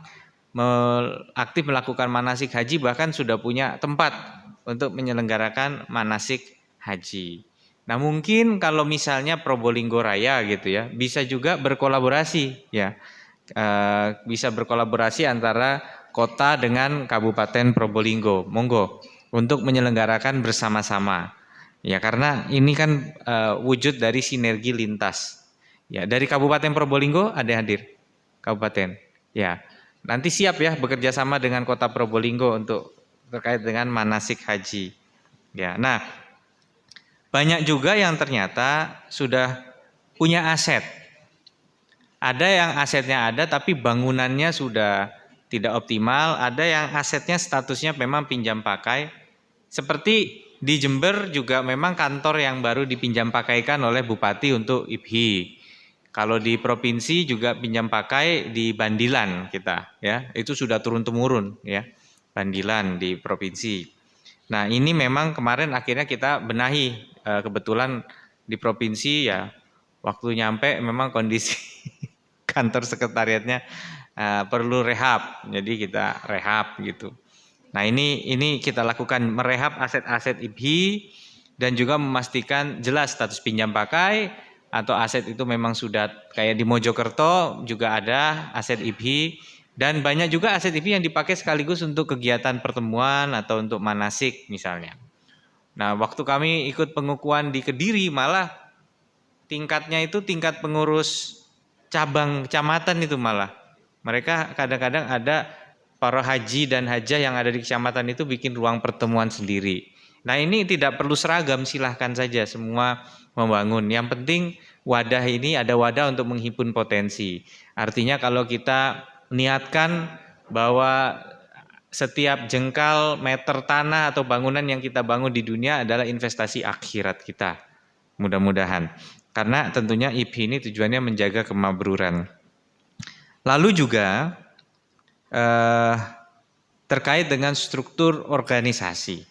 aktif melakukan manasik haji, bahkan sudah punya tempat untuk menyelenggarakan manasik haji. Nah, mungkin kalau misalnya Probolinggo Raya gitu ya, bisa juga berkolaborasi ya. Bisa berkolaborasi antara kota dengan Kabupaten Probolinggo. Monggo untuk menyelenggarakan bersama-sama. Ya, karena ini kan wujud dari sinergi lintas. Ya, dari Kabupaten Probolinggo ada yang hadir? Kabupaten. Ya. Nanti siap ya bekerja sama dengan Kota Probolinggo untuk terkait dengan manasik haji. Ya. Nah, banyak juga yang ternyata sudah punya aset. Ada yang asetnya ada tapi bangunannya sudah tidak optimal, ada yang asetnya statusnya memang pinjam pakai. Seperti di Jember juga memang kantor yang baru dipinjam pakaikan oleh Bupati untuk IBHI. Kalau di provinsi juga pinjam pakai di Bandilan kita, ya itu sudah turun-temurun ya, Bandilan di provinsi. Nah ini memang kemarin akhirnya kita benahi, kebetulan di provinsi ya waktu nyampe memang kondisi kantor sekretariatnya perlu rehab, jadi kita rehab gitu. Nah ini kita lakukan merehab aset-aset IBHI dan juga memastikan jelas status pinjam pakai atau aset itu memang sudah kayak di Mojokerto juga ada aset IBHI dan banyak juga aset IBHI yang dipakai sekaligus untuk kegiatan pertemuan atau untuk manasik misalnya. Nah waktu kami ikut pengukuhan di Kediri malah tingkatnya itu tingkat pengurus cabang kecamatan itu malah. Mereka kadang-kadang ada para haji dan hajah yang ada di kecamatan itu bikin ruang pertemuan sendiri. Nah ini tidak perlu seragam, silahkan saja semua membangun. Yang penting wadah ini ada wadah untuk menghimpun potensi. Artinya kalau kita niatkan bahwa setiap jengkal meter tanah atau bangunan yang kita bangun di dunia adalah investasi akhirat kita. Mudah-mudahan. Karena tentunya IBHI ini tujuannya menjaga kemakmuran. Lalu juga terkait dengan struktur organisasi.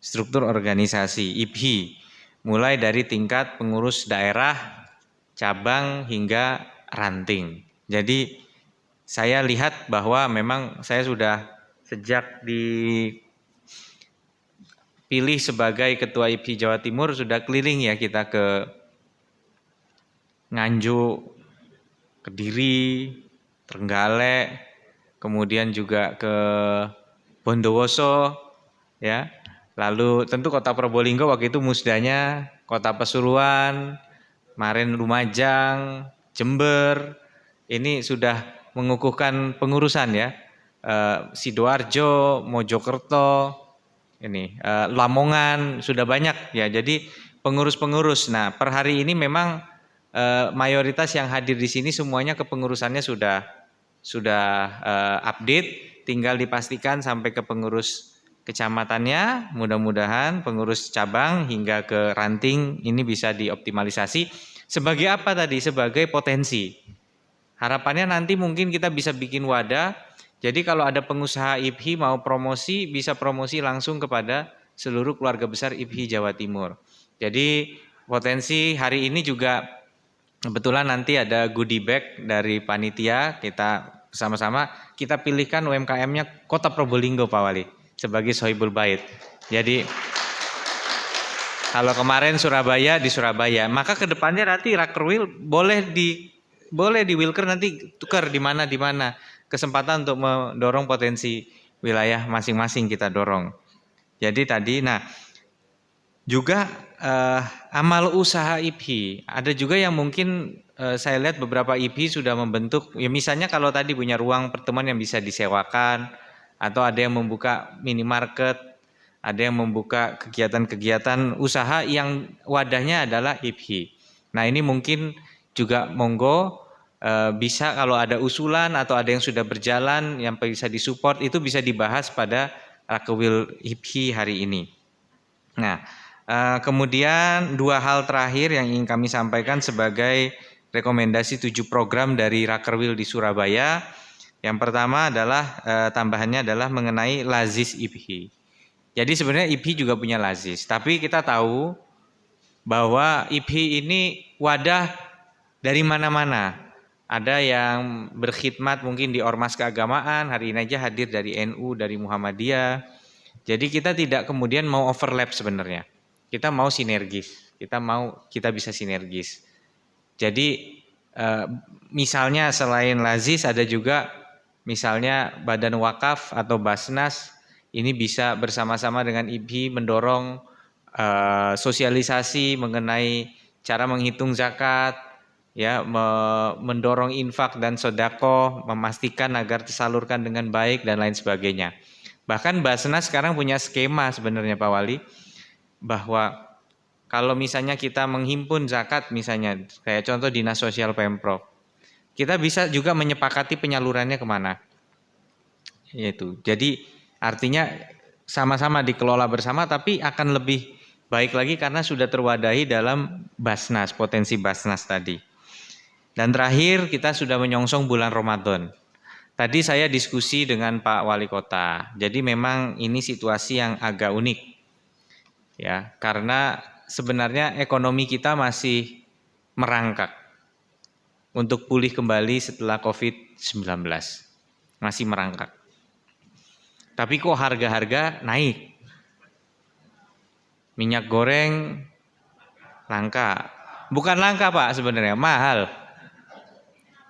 Struktur organisasi IBHI mulai dari tingkat pengurus daerah, cabang hingga ranting. Jadi saya lihat bahwa memang saya sudah sejak dipilih sebagai ketua IBHI Jawa Timur sudah keliling ya kita ke Nganjuk, Kediri, Trenggalek, kemudian juga ke Bondowoso ya. Lalu tentu Kota Probolinggo waktu itu musdanya, Kota Pasuruan, kemarin Lumajang, Jember, ini sudah mengukuhkan pengurusan ya. Sidoarjo, Mojokerto, ini Lamongan sudah banyak ya. Jadi pengurus-pengurus. Nah, per hari ini memang mayoritas yang hadir di sini semuanya kepengurusannya sudah update, tinggal dipastikan sampai ke pengurus kecamatannya, mudah-mudahan pengurus cabang hingga ke ranting ini bisa dioptimalisasi. Sebagai apa tadi? Sebagai potensi. Harapannya nanti mungkin kita bisa bikin wadah, jadi kalau ada pengusaha IPHI mau promosi, bisa promosi langsung kepada seluruh keluarga besar IPHI Jawa Timur. Jadi potensi hari ini juga kebetulan nanti ada goodie bag dari panitia, kita sama-sama kita pilihkan UMKM-nya Kota Probolinggo Pak Wali sebagai Sohibul Bait. Jadi kalau kemarin Surabaya di Surabaya, maka kedepannya nanti Rakerwil boleh di Wilker nanti tukar di mana kesempatan untuk mendorong potensi wilayah masing-masing kita dorong. Jadi tadi, nah juga amal usaha IPHI, ada juga yang mungkin saya lihat beberapa IPHI sudah membentuk, ya misalnya kalau tadi punya ruang pertemuan yang bisa disewakan, atau ada yang membuka minimarket, ada yang membuka kegiatan-kegiatan usaha yang wadahnya adalah IPHI. Nah ini mungkin juga monggo bisa kalau ada usulan atau ada yang sudah berjalan yang bisa disupport itu bisa dibahas pada Rakerwil IPHI hari ini. Nah kemudian dua hal terakhir yang ingin kami sampaikan sebagai rekomendasi 7 program dari Rakerwil di Surabaya. Yang pertama adalah tambahannya adalah mengenai Lazis IPHI. Jadi sebenarnya IPHI juga punya Lazis, tapi kita tahu bahwa IPHI ini wadah dari mana-mana. Ada yang berkhidmat mungkin di ormas keagamaan, hari ini aja hadir dari NU, dari Muhammadiyah. Jadi kita tidak kemudian mau overlap sebenarnya. Kita mau sinergis, kita bisa sinergis. Jadi misalnya selain Lazis ada juga misalnya Badan Wakaf atau Basnas ini bisa bersama-sama dengan IPHI mendorong sosialisasi mengenai cara menghitung zakat, ya, mendorong infak dan sedekah, memastikan agar tersalurkan dengan baik dan lain sebagainya. Bahkan Basnas sekarang punya skema sebenarnya Pak Wali, bahwa kalau misalnya kita menghimpun zakat misalnya, kayak contoh Dinas Sosial Pemprov, kita bisa juga menyepakati penyalurannya kemana. Yaitu, jadi artinya sama-sama dikelola bersama tapi akan lebih baik lagi karena sudah terwadahi dalam Basnas, potensi Basnas tadi. Dan terakhir kita sudah menyongsong bulan Ramadan. Tadi saya diskusi dengan Pak Wali Kota. Jadi memang ini situasi yang agak unik. Ya, karena sebenarnya ekonomi kita masih merangkak untuk pulih kembali setelah COVID-19. Masih merangkak. Tapi kok harga-harga naik? Minyak goreng langka. Bukan langka Pak sebenarnya, mahal.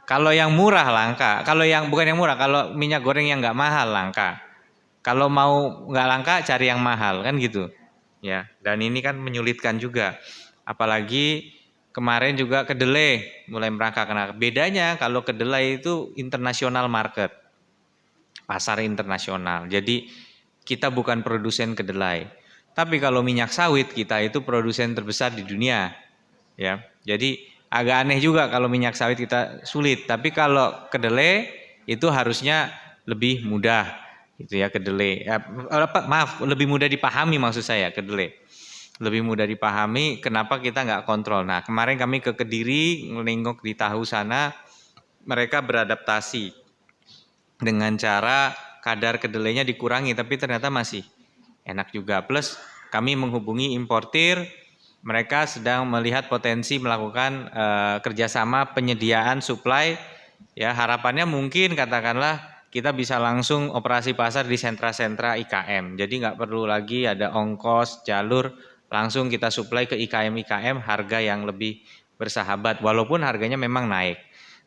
Kalau yang murah langka, kalau yang bukan yang murah, kalau minyak goreng yang nggak mahal langka. Kalau mau nggak langka cari yang mahal kan gitu. Ya, dan ini kan menyulitkan juga. Apalagi kemarin juga kedelai mulai merangkak. Nah, bedanya kalau kedelai itu international market, pasar internasional. Jadi kita bukan produsen kedelai. Tapi kalau minyak sawit kita itu produsen terbesar di dunia. Ya, jadi agak aneh juga kalau minyak sawit kita sulit. Tapi kalau kedelai itu harusnya lebih mudah. Gitu ya kedelai. Lebih mudah dipahami maksud saya kedelai. Lebih mudah dipahami kenapa kita nggak kontrol. Nah kemarin kami ke Kediri ngelingkuk di tahu sana, mereka beradaptasi dengan cara kadar kedelainya dikurangi, tapi ternyata masih enak juga. Plus kami menghubungi importir, mereka sedang melihat potensi melakukan kerjasama penyediaan suplai. Ya harapannya mungkin katakanlah kita bisa langsung operasi pasar di sentra-sentra IKM. Jadi nggak perlu lagi ada ongkos, jalur, langsung kita suplai ke IKM harga yang lebih bersahabat. Walaupun harganya memang naik.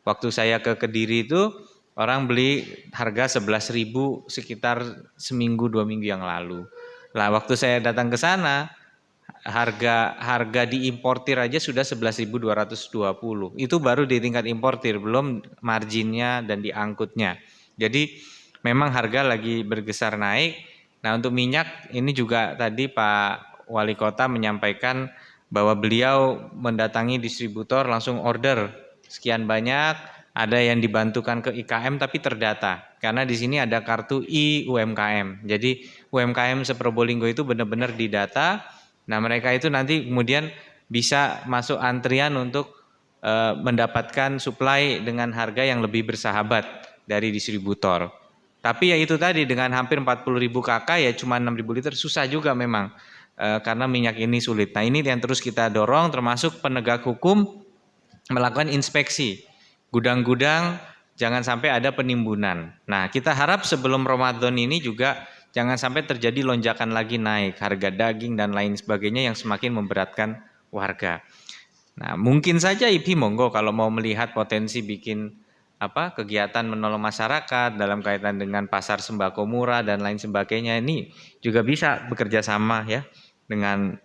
Waktu saya ke Kediri itu orang beli harga 11.000 sekitar seminggu 2 minggu yang lalu. Lah waktu saya datang ke sana harga diimportir aja sudah 11.220. Itu baru di tingkat importir, belum marginnya dan diangkutnya. Jadi memang harga lagi bergeser naik. Nah, untuk minyak ini juga tadi Pak Wali Kota menyampaikan bahwa beliau mendatangi distributor langsung order sekian banyak, ada yang dibantukan ke IKM tapi terdata. Karena di sini ada kartu UMKM. Jadi UMKM seProbolinggo itu benar-benar didata. Nah, mereka itu nanti kemudian bisa masuk antrian untuk mendapatkan supply dengan harga yang lebih bersahabat dari distributor. Tapi ya itu tadi dengan hampir 40.000 KK ya cuma 6.000 liter susah juga memang karena minyak ini sulit. Nah, ini yang terus kita dorong termasuk penegak hukum melakukan inspeksi gudang-gudang, jangan sampai ada penimbunan. Nah, kita harap sebelum Ramadan ini juga jangan sampai terjadi lonjakan lagi naik harga daging dan lain sebagainya yang semakin memberatkan warga. Nah, mungkin saja IPHI monggo kalau mau melihat potensi bikin kegiatan menolong masyarakat dalam kaitan dengan pasar sembako murah dan lain sebagainya, ini juga bisa bekerja sama ya dengan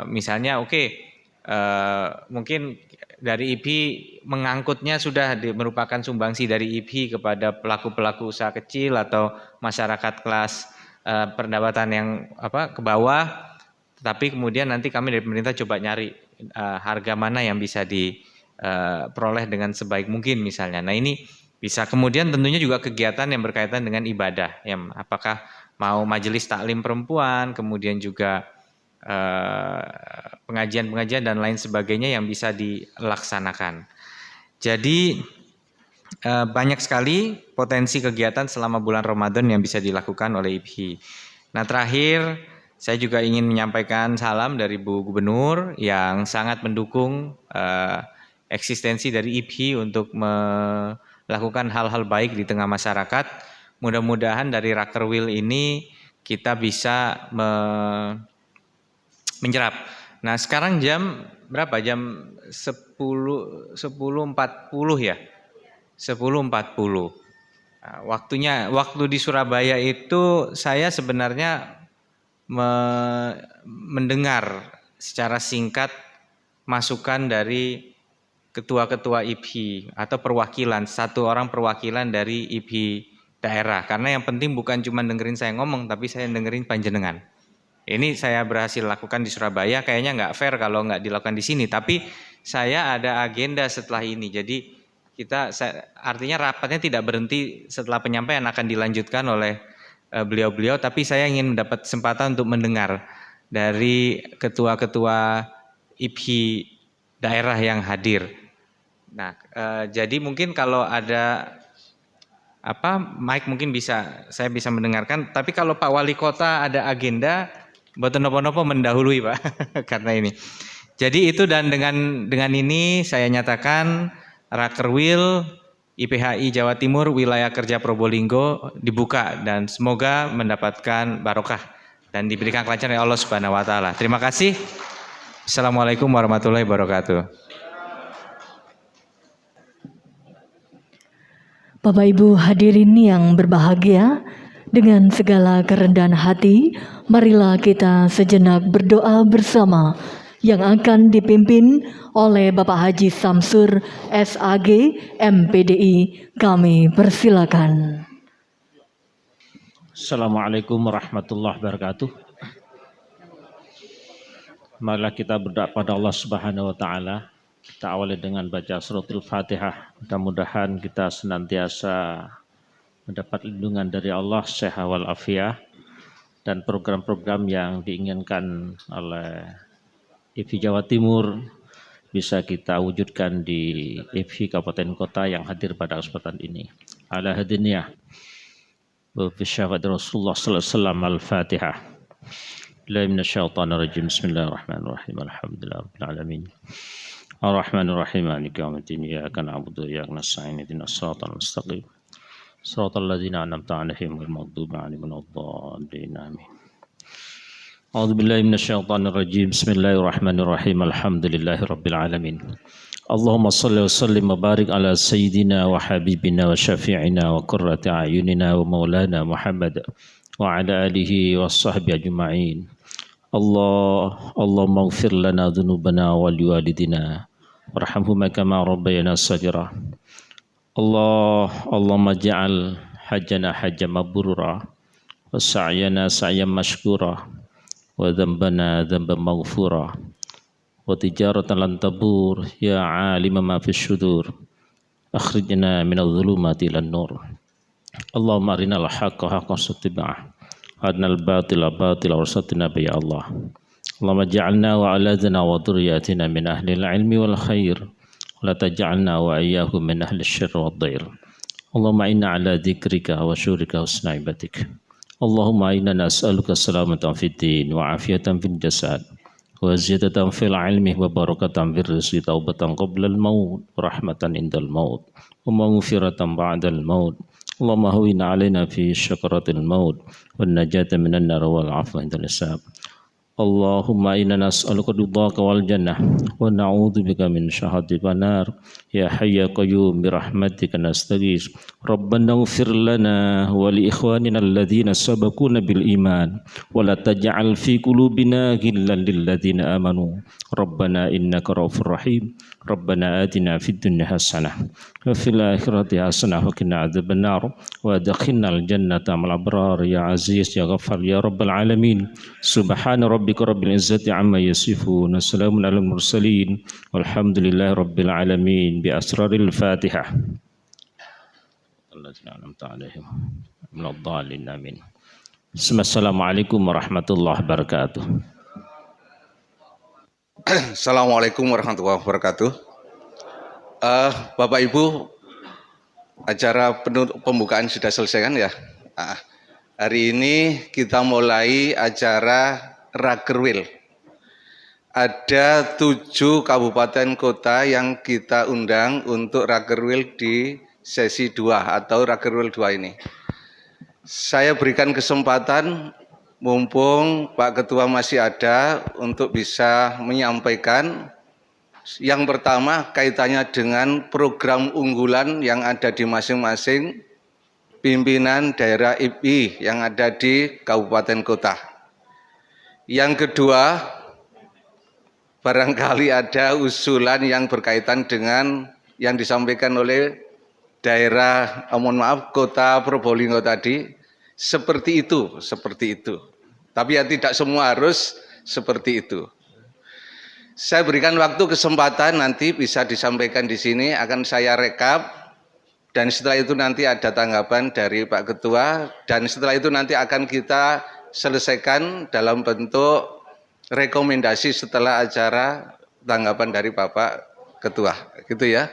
misalnya mungkin dari IPHI mengangkutnya sudah merupakan sumbangsi dari IPHI kepada pelaku-pelaku usaha kecil atau masyarakat kelas pendapatan yang ke bawah. Tapi kemudian nanti kami dari pemerintah coba nyari harga mana yang bisa diperoleh dengan sebaik mungkin misalnya. Nah, ini bisa kemudian tentunya juga kegiatan yang berkaitan dengan ibadah. Ya, apakah mau majelis taklim perempuan, kemudian juga pengajian-pengajian dan lain sebagainya yang bisa dilaksanakan. Jadi banyak sekali potensi kegiatan selama bulan Ramadan yang bisa dilakukan oleh IPHI. Nah, terakhir saya juga ingin menyampaikan salam dari Bu Gubernur yang sangat mendukung eksistensi dari IPHI untuk melakukan hal-hal baik di tengah masyarakat. Mudah-mudahan dari Rakerwil ini kita bisa menyerap. Nah, sekarang jam berapa? Jam 10.40 ya. 10.40. Nah, waktu di Surabaya itu saya sebenarnya mendengar secara singkat masukan dari ketua-ketua IPHI atau perwakilan, satu orang perwakilan dari IPHI daerah. Karena yang penting bukan cuma dengerin saya ngomong, tapi saya dengerin panjenengan. Ini saya berhasil lakukan di Surabaya, kayaknya nggak fair kalau nggak dilakukan di sini. Tapi saya ada agenda setelah ini, jadi artinya rapatnya tidak berhenti setelah penyampaian, akan dilanjutkan oleh beliau-beliau. Tapi saya ingin mendapat kesempatan untuk mendengar dari ketua-ketua IPHI daerah yang hadir. Nah, jadi mungkin kalau ada mic mungkin saya bisa mendengarkan. Tapi kalau Pak Wali Kota ada agenda, mboten napa-napa mendahului Pak karena ini. Jadi itu, dan dengan ini saya nyatakan Rakerwil IPHI Jawa Timur Wilayah Kerja Probolinggo dibuka dan semoga mendapatkan barokah dan diberikan kelancaran oleh Allah Subhanahu wa taala. Terima kasih. Assalamualaikum warahmatullahi wabarakatuh. Bapak Ibu hadirin yang berbahagia, dengan segala kerendahan hati, marilah kita sejenak berdoa bersama yang akan dipimpin oleh Bapak Haji Samsur SAG MPDI. Kami persilakan. Assalamualaikum warahmatullahi wabarakatuh. Marilah kita berdoa pada Allah Subhanahu wa taala. Kita awali dengan baca suratul Fatihah. Mudah-mudahan kita senantiasa mendapat lindungan dari Allah, sehat wal afiat, dan program-program yang diinginkan oleh IPHI Jawa Timur bisa kita wujudkan di IPHI Kabupaten Kota yang hadir pada kesempatan ini. Ala hadiniyah wa fi syafaat Rasulullah sallallahu alaihi wasallam. Al-Fatihah. La minasyaitonir rajim. Bismillahirrahmanirrahim. Alhamdulillahirabbil alamin. Ar-Rahmanir Rahim. Maliki yaumiddin. Iyyaka na'budu wa iyyaka nasta'in. Ihdinas siratal mustaqim. Shiratal ladzina an'amta 'alaihim ghairil maghdubi 'alaihim waladdallin. Amin. A'udzu billahi minasyaitonir rajim. Bismillahirrahmanirrahim. Alhamdulillahirabbil alamin. Allahumma shalli wa sallim wa barik ala sayyidina wa habibina wa syafi'ina wa qurrati a'yunina wa maulana Muhammad wa ala alihi wa sahbihi ajma'in. اللهم اغفر لنا ذنوبنا ولوالدنا وارحمهما كما ربيانا صغيرا. اللهم اجعل حجنا حجا مبرورا وسعينا سعيا مشكورا وذنبنا ذنبا مغفورا وتجارة لن تبور يا عالم ما في الصدور أخرجنا من الظلمات إلى النور. اللهم أرنا الحق حقا واتبعه وأرنا الباطل باطلا وارزقنا به يا الله. اللهم اجعلنا وأولادنا وذرياتنا من أهل العلم والخير ولا تجعلنا وإياهم من أهل الشر والضير. اللهم إنا على ذكرك وشكرك وحسن عبادتك. اللهم إنا نسألك السلامة في الدين وعافية في الجسد وزيادة في العلم وبركة في الرزق توبة قبل الموت ورحمة عند الموت ومغفرة بعد الموت. اللهم هون علينا في شكرة الموت والنجاة من النار والعفو عند الحساب. اللهم إنا نسألك رضاك والجنة ونعوذ بك من شهادتك والنار. يا حي يا قيوم برحمتك نستغيث. ربنا اغفر لنا ولإخواننا الذين سبقونا بالإيمان ولا تجعل في قلوبنا غلا للذين آمنوا ربنا إنك رؤوف رحيم. ربنا آتنا في الدنيا حسنة وفي الآخرة حسنة وقنا عذاب النار وادخلنا الجنة مع الأبرار يا عزيز يا غفار يا رب العالمين. سبحان ربك رب العزة عما يصفون وسلام على المرسلين والحمد لله رب العالمين بأسرار الفاتحة. الذين أنعمت عليهم من الضالين آمين. Assalamualaikum warahmatullahi wabarakatuh. Assalamualaikum warahmatullahi wabarakatuh. Bapak Ibu, acara pembukaan sudah selesai kan ya? Hari ini kita mulai acara Rakerwil. Ada 7 kabupaten kota yang kita undang untuk Rakerwil di sesi 2 atau Rakerwil 2 ini. Saya berikan kesempatan mumpung Pak Ketua masih ada untuk bisa menyampaikan. Yang pertama kaitannya dengan program unggulan yang ada di masing-masing pimpinan daerah IPI yang ada di kabupaten kota. Yang kedua, barangkali ada usulan yang berkaitan dengan yang disampaikan oleh daerah, kota Probolinggo tadi, seperti itu. Tapi ya tidak semua harus seperti itu. Saya berikan waktu kesempatan nanti bisa disampaikan di sini, akan saya rekap, dan setelah itu nanti ada tanggapan dari Pak Ketua, dan setelah itu nanti akan kita selesaikan dalam bentuk rekomendasi setelah acara tanggapan dari Bapak Ketua, gitu ya.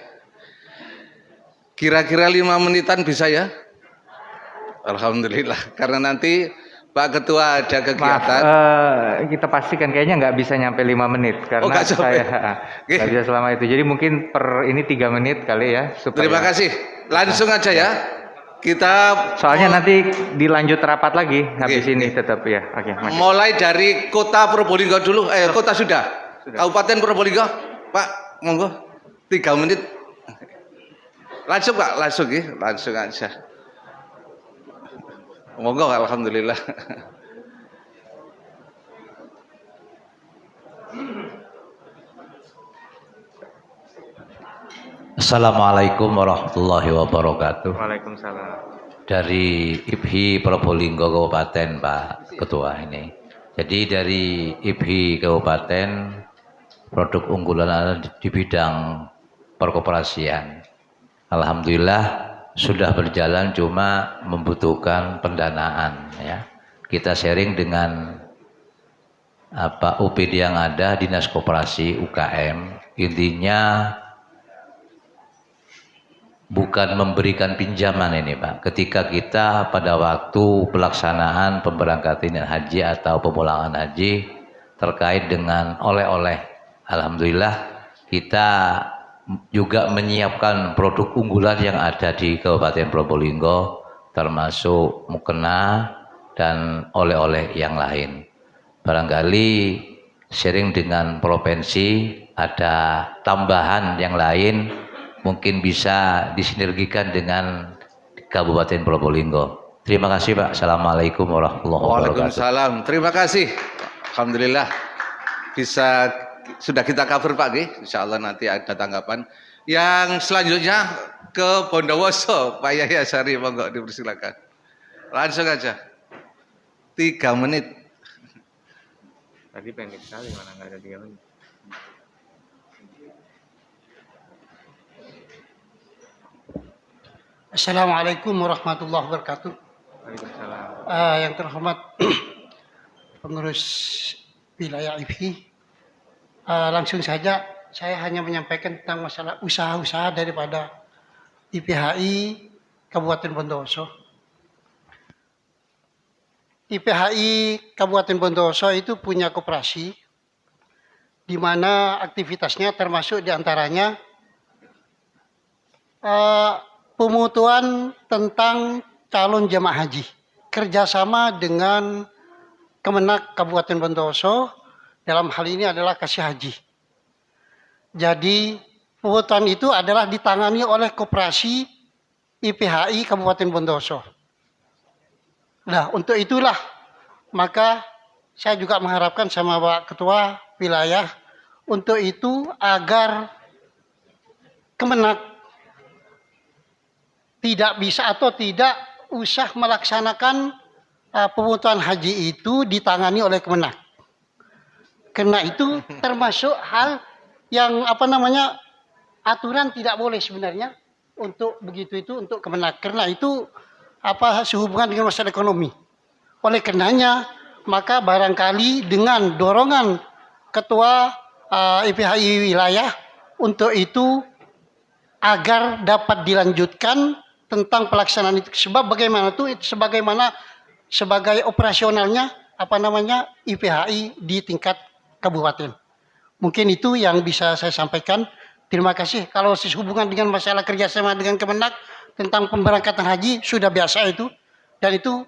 Kira-kira 5 menitan bisa ya? Alhamdulillah, karena nanti Pak Ketua ada kegiatan. Maaf, kita pastikan kayaknya nggak bisa nyampe 5 menit karena saya nggak bisa selama itu. Jadi mungkin per ini 3 menit kali ya. Terima kasih. Langsung aja ya. Kita soalnya nanti dilanjut rapat lagi habis ini tetap ya. Oke. Mulai dari Kota Probolinggo dulu. Kota sudah. Kabupaten Probolinggo, Pak, monggo 3 menit. Langsung Pak, langsung aja. Monggo, alhamdulillah. Assalamualaikum warahmatullahi wabarakatuh. Waalaikumsalam. Dari IPHI Probolinggo Kabupaten Pak Ketua ini. Jadi dari IPHI Kabupaten produk unggulan ada di bidang perkoperasian. Alhamdulillah sudah berjalan, cuma membutuhkan pendanaan ya. Kita sharing dengan UPD yang ada, Dinas Koperasi UKM. Intinya bukan memberikan pinjaman ini Pak. Ketika kita pada waktu pelaksanaan pemberangkatan haji atau pemulangan haji terkait dengan oleh-oleh, alhamdulillah kita juga menyiapkan produk unggulan yang ada di Kabupaten Probolinggo, termasuk mukena dan oleh-oleh yang lain. Barangkali sharing dengan provinsi ada tambahan yang lain, mungkin bisa disinergikan dengan Kabupaten Probolinggo. Terima kasih Pak. Assalamualaikum warahmatullahi wabarakatuh. Waalaikumsalam. Terima kasih Alhamdulillah bisa sudah kita cover Pak G. Insya Allah nanti ada tanggapan. Yang selanjutnya ke Bondowoso, Pak Yahya Sari, monggo dipersilakan. Langsung aja. 3 menit. Tadi pendek sekali, mana nggak ada 3 menit. Assalamualaikum warahmatullahi wabarakatuh. Waalaikumsalam. Yang terhormat pengurus wilayah IPHI, langsung saja saya hanya menyampaikan tentang masalah usaha-usaha daripada IPHI Kabupaten Bondowoso. IPHI Kabupaten Bondowoso itu punya koperasi di mana aktivitasnya termasuk diantaranya pemutuan tentang calon jemaah haji, kerjasama dengan Kemenak Kabupaten Bondowoso, dalam hal ini adalah Kasih Haji. Jadi pemutuan itu adalah ditangani oleh koperasi IPHI Kabupaten Bondowoso. Nah, untuk itulah maka saya juga mengharapkan sama Pak Ketua Wilayah untuk itu agar Kemenak tidak bisa atau tidak usah melaksanakan pemutuan haji itu ditangani oleh Kemenak. Karena itu termasuk hal yang aturan tidak boleh sebenarnya untuk begitu itu untuk Kemenak. Karena itu sehubungan dengan masalah ekonomi. Oleh karenanya maka barangkali dengan dorongan Ketua IPHI wilayah untuk itu agar dapat dilanjutkan tentang pelaksanaan itu, sebab sebagaimana sebagai operasionalnya IPHI di tingkat kabupaten. Mungkin itu yang bisa saya sampaikan. Terima kasih. Kalau sehubungan dengan masalah kerjasama dengan Kemenak tentang pemberangkatan haji sudah biasa itu, dan itu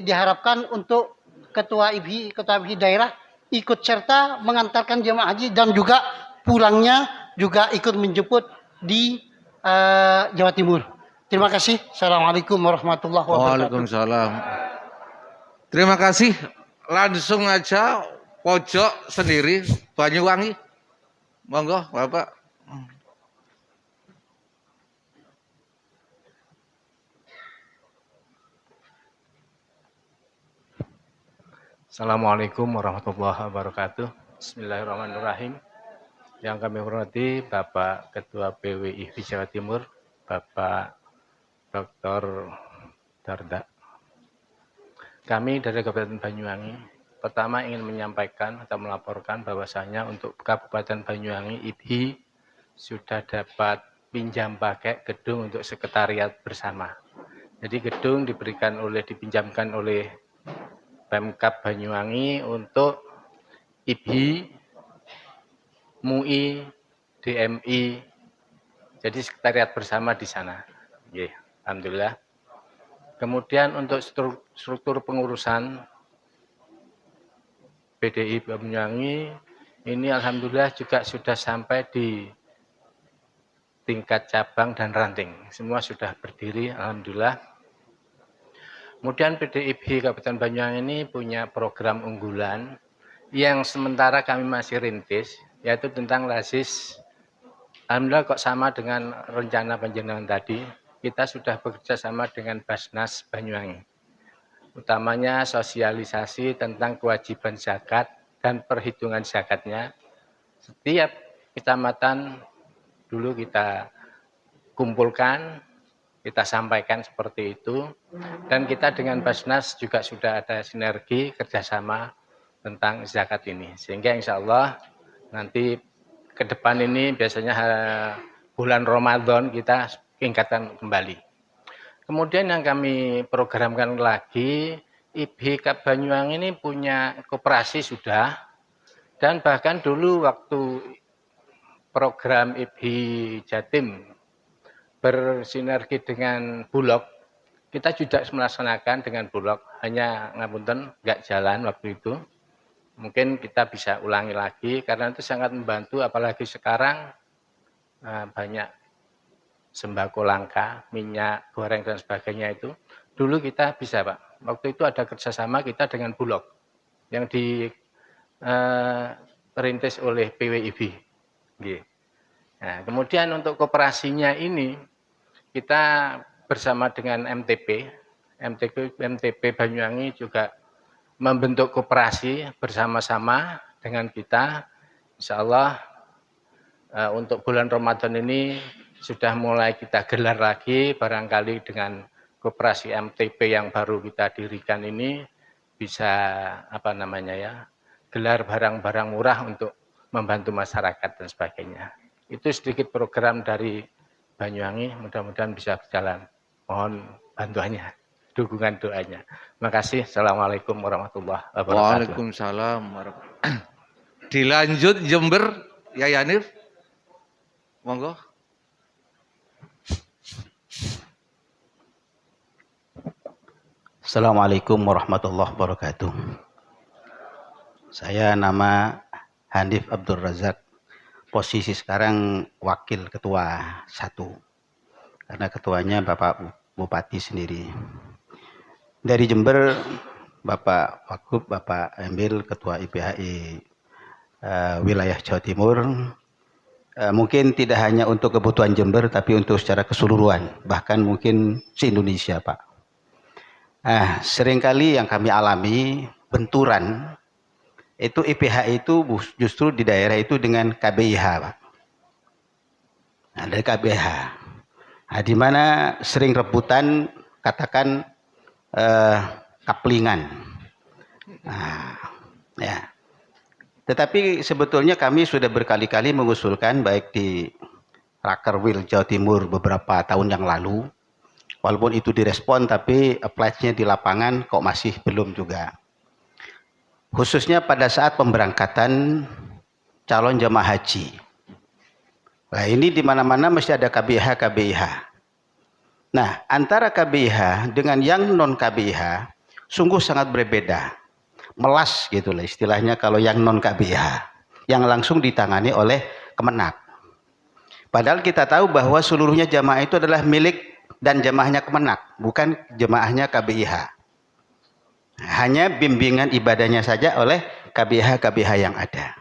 diharapkan untuk ketua IPHI daerah ikut serta mengantarkan jemaah haji dan juga pulangnya juga ikut menjemput di Jawa Timur. Terima kasih. Assalamualaikum warahmatullahi wabarakatuh. Waalaikumsalam. Terima kasih. Langsung aja pojok sendiri Banyuwangi. Monggo Bapak. Assalamualaikum warahmatullahi wabarakatuh. Bismillahirrahmanirrahim. Yang kami hormati Bapak Ketua PWIV Jawa Timur, Bapak Dr. Darda. Kami dari Kabupaten Banyuwangi pertama ingin menyampaikan atau melaporkan bahwasanya untuk Kabupaten Banyuwangi IPHI sudah dapat pinjam pakai gedung untuk sekretariat bersama. Jadi gedung dipinjamkan oleh Pemkab Banyuwangi untuk IPHI, MUI, DMI, jadi sekretariat bersama di sana. Alhamdulillah. Kemudian untuk struktur pengurusan PDI Banyuwangi ini alhamdulillah juga sudah sampai di tingkat cabang dan ranting. Semua sudah berdiri, alhamdulillah. Kemudian PDIB Kabupaten Banyuwangi ini punya program unggulan yang sementara kami masih rintis, yaitu tentang LASIS. Alhamdulillah kok sama dengan rencana panjenengan tadi, kita sudah bekerja sama dengan Basnas Banyuwangi. Utamanya sosialisasi tentang kewajiban zakat dan perhitungan zakatnya. Setiap kecamatan dulu kita kumpulkan, kita sampaikan seperti itu. Dan kita dengan Basnas juga sudah ada sinergi kerjasama tentang zakat ini. Sehingga insya Allah nanti ke depan ini biasanya bulan Ramadan kita tingkatkan kembali. Kemudian yang kami programkan lagi, IPHI Banyuwangi ini punya koperasi sudah, dan bahkan dulu waktu program IPHI Jatim bersinergi dengan Bulog, kita juga melaksanakan dengan Bulog, hanya ngapunten nggak jalan waktu itu. Mungkin kita bisa ulangi lagi karena itu sangat membantu, apalagi sekarang banyak sembako langka, minyak goreng dan sebagainya itu. Dulu kita bisa Pak, waktu itu ada kerjasama kita dengan Bulog. yang diperintis oleh PWIB. Nggih. Nah, kemudian untuk koperasinya ini kita bersama dengan MTP Banyuwangi juga membentuk koperasi bersama-sama dengan kita. Insya Allah untuk bulan Ramadan ini sudah mulai kita gelar lagi, barangkali dengan koperasi MTP yang baru kita dirikan ini bisa gelar barang-barang murah untuk membantu masyarakat dan sebagainya. Itu sedikit program dari Banyuwangi, mudah-mudahan bisa berjalan. Mohon bantuannya, dukungan doanya. Terima kasih. Assalamualaikum warahmatullahi wabarakatuh. Waalaikumsalam. Dilanjut Jember, ya Yanif. Monggo. Assalamualaikum warahmatullahi wabarakatuh. Saya nama Hanif Abdul Razak. Posisi sekarang wakil ketua 1. Karena ketuanya Bapak Bupati sendiri. Dari Jember, Bapak Wakub, Bapak Emil, Ketua IPHI wilayah Jawa Timur. Mungkin tidak hanya untuk kebutuhan Jember, tapi untuk secara keseluruhan. Bahkan mungkin se-Indonesia, Pak. Seringkali yang kami alami, benturan, itu IPHI itu justru di daerah itu dengan KBIH, Pak. Nah, dari KBIH. Di mana sering rebutan, katakan kaplingan. Ya. Tetapi sebetulnya kami sudah berkali-kali mengusulkan baik di Rakerwil Jawa Timur beberapa tahun yang lalu. Walaupun itu direspon, tapi apply-nya di lapangan kok masih belum juga. Khususnya pada saat pemberangkatan calon jamaah haji. Nah, ini di mana-mana mesti ada KBIH. Nah, antara KBIH dengan yang non KBIH sungguh sangat berbeda. Melas gitu lah istilahnya kalau yang non KBIH, yang langsung ditangani oleh Kemenak. Padahal kita tahu bahwa seluruhnya jamaah itu adalah milik dan jamaahnya Kemenak, bukan jamaahnya KBIH. Hanya bimbingan ibadahnya saja oleh KBIH yang ada.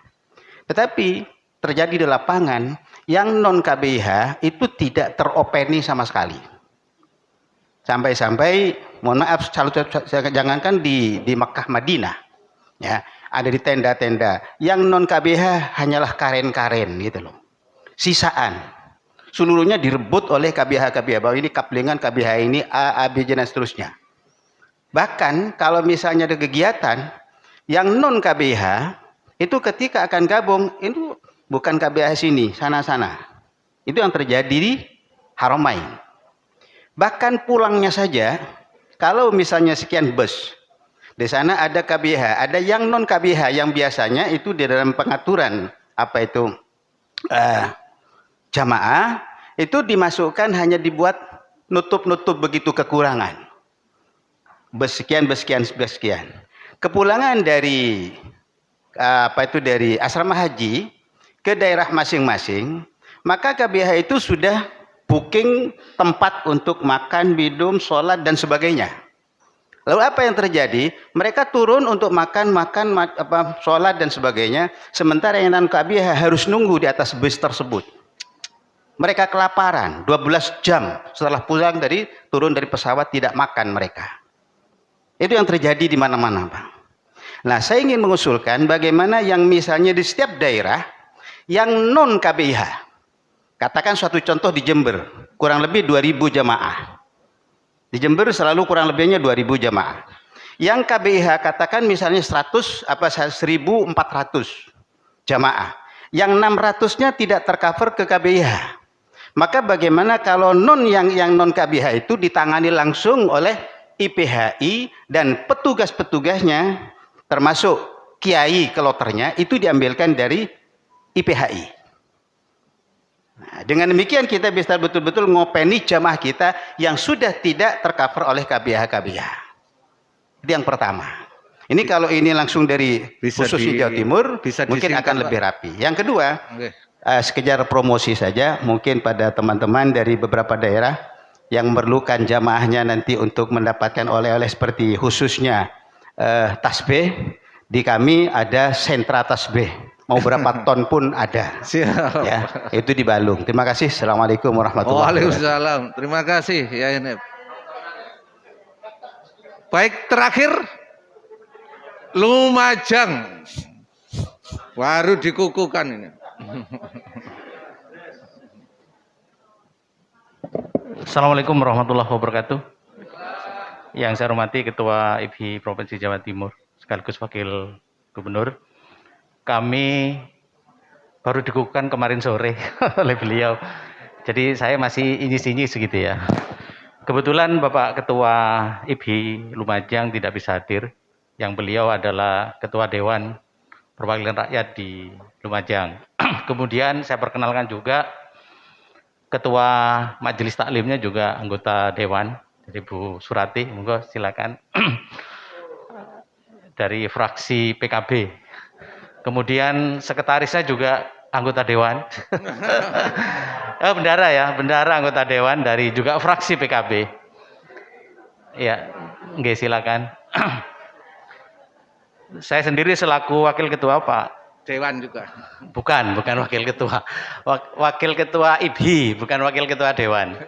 Tetapi terjadi di lapangan yang non KBIH itu tidak teropeni sama sekali. Sampai-sampai, mohon maaf, jangankan di Mekah Madinah, ya, ada di tenda-tenda. Yang non KBIH hanyalah karen-karen gitu loh, sisaan. Seluruhnya direbut oleh KBIH. Bahwa ini kaplingan KBIH ini A, B, dan seterusnya. Bahkan kalau misalnya ada kegiatan yang non KBIH, itu ketika akan gabung, itu bukan KBIH sini, sana-sana. Itu yang terjadi di Haramain. Bahkan pulangnya saja, kalau misalnya sekian bus, di sana ada KBIH, ada yang non KBIH yang biasanya itu di dalam pengaturan jamaah itu dimasukkan hanya dibuat nutup-nutup begitu kekurangan. Besekian. Kepulangan dari dari asrama haji ke daerah masing-masing, maka KBIH itu sudah booking tempat untuk makan, minum, sholat dan sebagainya. Lalu apa yang terjadi? Mereka turun untuk makan, sholat dan sebagainya, sementara yang non KBIH harus nunggu di atas bus tersebut. Mereka kelaparan 12 jam setelah turun dari pesawat tidak makan mereka. Itu yang terjadi di mana-mana, Pak. Nah, saya ingin mengusulkan bagaimana yang misalnya di setiap daerah yang non KBIH. Katakan suatu contoh di Jember, kurang lebih 2000 jamaah. Di Jember selalu kurang lebihnya 2000 jamaah. Yang KBIH katakan misalnya 1400 jamaah. Yang 600-nya tidak tercover ke KBIH. Maka bagaimana kalau yang non KBIH itu ditangani langsung oleh IPHI dan petugas-petugasnya termasuk kiai keloternya itu diambilkan dari IPHI. Nah, dengan demikian kita bisa betul-betul ngopeni jamaah kita yang sudah tidak tercover oleh KBIH. Itu yang pertama. Ini kalau ini langsung dari khusus di Jawa Timur mungkin akan lebih rapi. Yang kedua, sekedar promosi saja mungkin pada teman-teman dari beberapa daerah yang memerlukan jamaahnya nanti untuk mendapatkan oleh-oleh seperti khususnya tasbih Di kami ada sentra tasbih. Mau berapa ton pun ada. Siap. Ya, itu di Balung. Terima kasih. Assalamualaikum warahmatullahi wabarakatuh. Waalaikumsalam. Terima kasih ya ini. Baik, terakhir Lumajang. Baru dikukuhkan ini. Assalamualaikum warahmatullahi wabarakatuh. Yang saya hormati Ketua IPHI Provinsi Jawa Timur sekaligus Wakil Gubernur. Kami baru dikukuhkan kemarin sore oleh beliau. Jadi saya masih inyis-inyis gitu ya. Kebetulan Bapak Ketua IPHI Lumajang tidak bisa hadir. Yang beliau adalah Ketua Dewan Perwakilan Rakyat di Lumajang. Kemudian saya perkenalkan juga Ketua Majelis Taklimnya juga anggota Dewan, jadi Bu Surati, monggo silakan. Dari fraksi PKB. Kemudian sekretarisnya juga anggota Dewan. Bendara ya, bendara anggota Dewan dari juga fraksi PKB. Ya, nggih silakan. Saya sendiri selaku Wakil Ketua Pak. Dewan juga. Bukan Wakil Ketua. Wakil Ketua IPHI, bukan Wakil Ketua Dewan.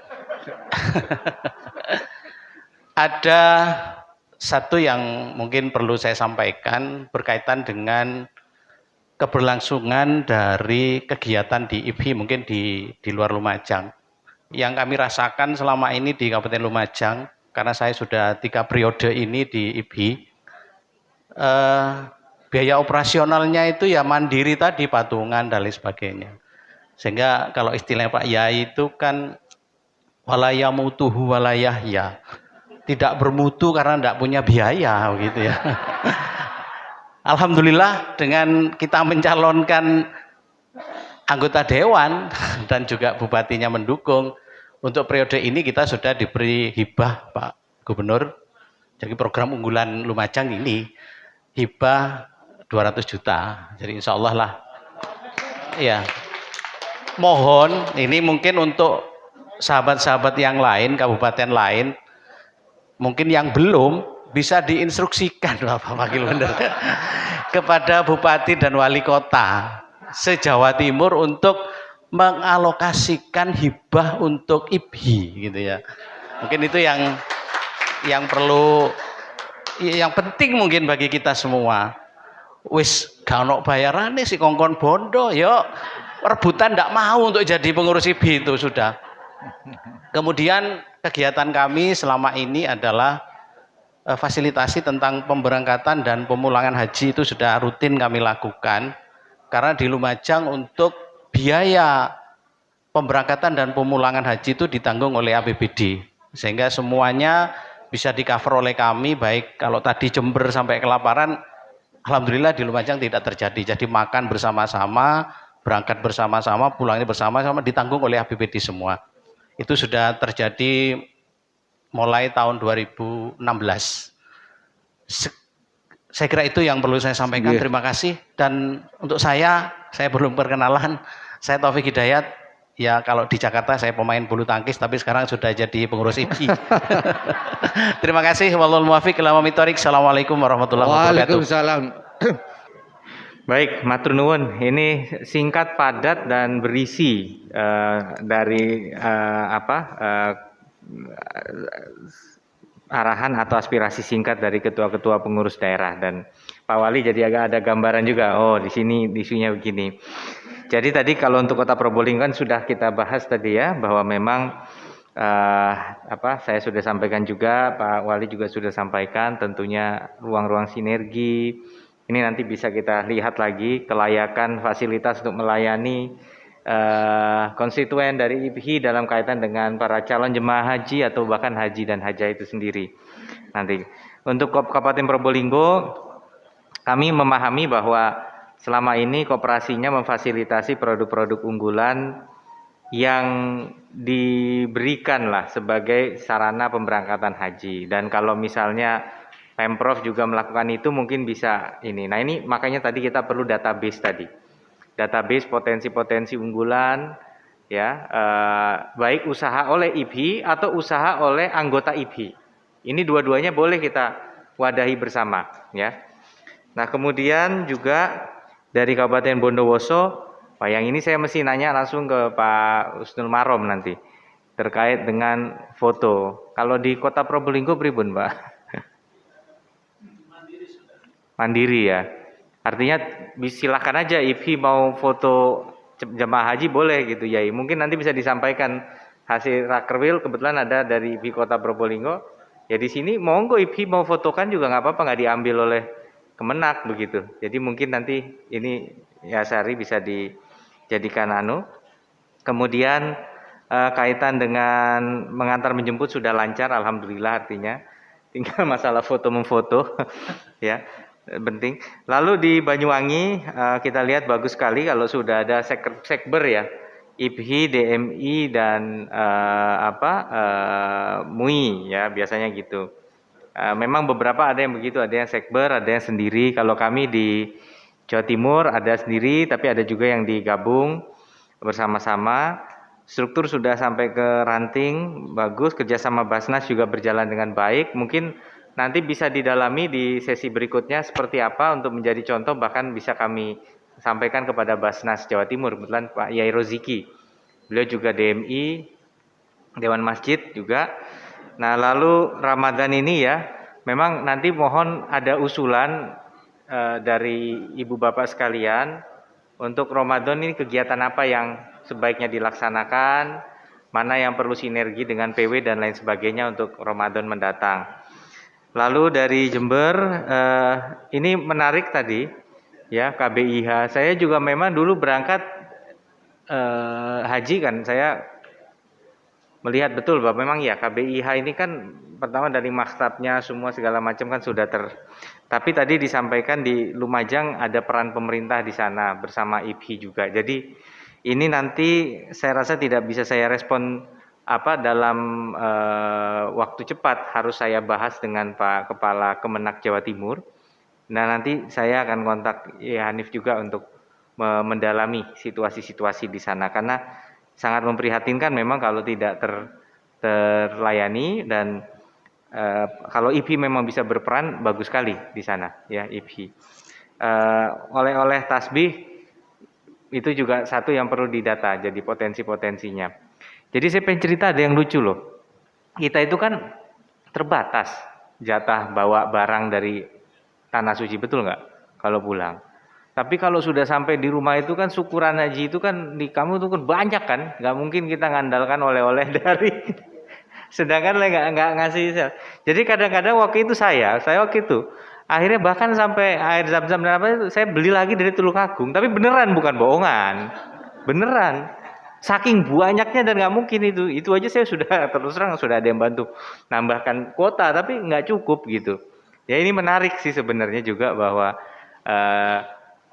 Ada satu yang mungkin perlu saya sampaikan berkaitan dengan keberlangsungan dari kegiatan di IPHI mungkin di luar Lumajang. Yang kami rasakan selama ini di Kabupaten Lumajang, karena saya sudah 3 periode ini di IPHI, biaya operasionalnya itu ya mandiri tadi, patungan dan lain sebagainya. Sehingga kalau istilahnya Pak Yai itu kan walayamutuhu walayahya, tidak bermutu karena tidak punya biaya gitu ya. Alhamdulillah dengan kita mencalonkan anggota dewan dan juga bupatinya mendukung, untuk periode ini kita sudah diberi hibah Pak Gubernur. Jadi program unggulan Lumajang ini hibah 200 juta. Jadi insya Allah lah. Ya, mohon ini mungkin untuk sahabat-sahabat yang lain, kabupaten lain, mungkin yang belum bisa diinstruksikan Bapak Wakil Gubernur kepada bupati dan wali kota se-Jawa Timur untuk mengalokasikan hibah untuk IPHI gitu ya. Mungkin itu yang perlu, yang penting mungkin bagi kita semua. Wis gak ono bayarane si kongkon bondo, yo rebutan ndak mau untuk jadi pengurus IPHI itu sudah. Kemudian kegiatan kami selama ini adalah fasilitasi tentang pemberangkatan dan pemulangan haji itu sudah rutin kami lakukan, karena di Lumajang untuk biaya pemberangkatan dan pemulangan haji itu ditanggung oleh APBD, sehingga semuanya bisa di cover oleh kami. Baik kalau tadi Jember sampai Kelaparan, alhamdulillah di Lumajang tidak terjadi. Jadi makan bersama-sama, berangkat bersama-sama, pulangnya bersama-sama, ditanggung oleh APBD semua. Itu sudah terjadi mulai tahun 2016. Saya kira itu yang perlu saya sampaikan. Terima kasih. Dan untuk saya belum perkenalan. Saya Taufik Hidayat. Ya kalau di Jakarta saya pemain bulu tangkis, tapi sekarang sudah jadi pengurus IPHI. Terima kasih. Wallahul muwaffiq ila aqwamit thoriq. Assalamualaikum warahmatullahi wabarakatuh. Waalaikumsalam. Baik, matur nuwun. Ini singkat, padat dan berisi dari arahan atau aspirasi singkat dari ketua-ketua pengurus daerah, dan Pak Wali jadi agak ada gambaran juga. Oh, di sini isunya begini. Jadi tadi kalau untuk Kota Probolinggo kan sudah kita bahas tadi ya, bahwa memang saya sudah sampaikan juga, Pak Wali juga sudah sampaikan, tentunya ruang-ruang sinergi ini nanti bisa kita lihat lagi kelayakan fasilitas untuk melayani konstituen dari IPHI dalam kaitan dengan para calon jemaah haji atau bahkan haji dan hajah itu sendiri. Nanti untuk Kabupaten Probolinggo, kami memahami bahwa selama ini koperasinya memfasilitasi produk-produk unggulan yang diberikanlah sebagai sarana pemberangkatan haji. Dan kalau misalnya Pemprov juga melakukan itu, mungkin bisa ini. Nah ini makanya tadi kita perlu database tadi. Database potensi-potensi unggulan, ya, baik usaha oleh IPHI atau usaha oleh anggota IPHI. Ini dua-duanya boleh kita wadahi bersama, ya. Nah, kemudian juga dari Kabupaten Bondowoso, Pak, yang ini saya mesti nanya langsung ke Pak Husnul Marom nanti terkait dengan foto. Kalau di Kota Probolinggo pripun, Pak? Mandiri ya. Artinya silakan aja IPHI mau foto jemaah haji boleh gitu ya. Mungkin nanti bisa disampaikan hasil rakerwil, kebetulan ada dari IPHI Kota Probolinggo. Ya di sini monggo IPHI mau fotokan juga nggak apa-apa, nggak diambil oleh Kemenak begitu. Jadi mungkin nanti ini ya Sari bisa dijadikan Kemudian kaitan dengan mengantar menjemput sudah lancar, alhamdulillah artinya. Tinggal masalah foto memfoto ya. Penting. Lalu di Banyuwangi kita lihat bagus sekali kalau sudah ada sekber ya, IPHI, DMI dan MUI ya biasanya gitu. Memang beberapa ada yang begitu, ada yang sekber, ada yang sendiri. Kalau kami di Jawa Timur ada sendiri, tapi ada juga yang digabung bersama-sama. Struktur sudah sampai ke ranting, bagus. Kerjasama Basnas juga berjalan dengan baik. Mungkin nanti bisa didalami di sesi berikutnya seperti apa untuk menjadi contoh, bahkan bisa kami sampaikan kepada Basnas Jawa Timur. Kebetulan Pak Yai Roziki, beliau juga DMI, Dewan Masjid juga. Nah lalu Ramadan ini ya, memang nanti mohon ada usulan dari ibu bapak sekalian untuk Ramadan ini kegiatan apa yang sebaiknya dilaksanakan, mana yang perlu sinergi dengan PW dan lain sebagainya untuk Ramadan mendatang. Lalu dari Jember, ini menarik tadi, ya KBIH. Saya juga memang dulu berangkat haji kan, saya melihat betul bahwa memang ya KBIH ini kan pertama dari maktabnya semua segala macam kan sudah Tapi tadi disampaikan di Lumajang ada peran pemerintah di sana bersama IPHI juga. Jadi ini nanti saya rasa tidak bisa saya respon dalam waktu cepat, harus saya bahas dengan Pak Kepala Kemenak Jawa Timur. Nah nanti saya akan kontak ya Hanif juga untuk mendalami situasi-situasi di sana, karena sangat memprihatinkan memang kalau tidak terlayani. Dan kalau IPHI memang bisa berperan bagus sekali di sana ya IPHI. Oleh-oleh tasbih itu juga satu yang perlu didata, jadi potensi-potensinya. Jadi saya pengen cerita ada yang lucu loh. Kita itu kan terbatas jatah bawa barang dari tanah suci, betul nggak? Kalau pulang. Tapi kalau sudah sampai di rumah itu kan syukuran haji itu kan di kamu tuh kan banyak kan. Nggak mungkin kita ngandalkan oleh-oleh dari. Sedangkan nggak ngasih. Jadi kadang-kadang waktu itu saya waktu itu akhirnya bahkan sampai air zam-zam dan apa itu saya beli lagi dari Tulungagung. Tapi beneran, bukan bohongan. Beneran. Saking banyaknya dan nggak mungkin itu aja saya sudah terus terang sudah ada yang bantu nambahkan kuota, tapi nggak cukup gitu. Ya ini menarik sih sebenarnya juga bahwa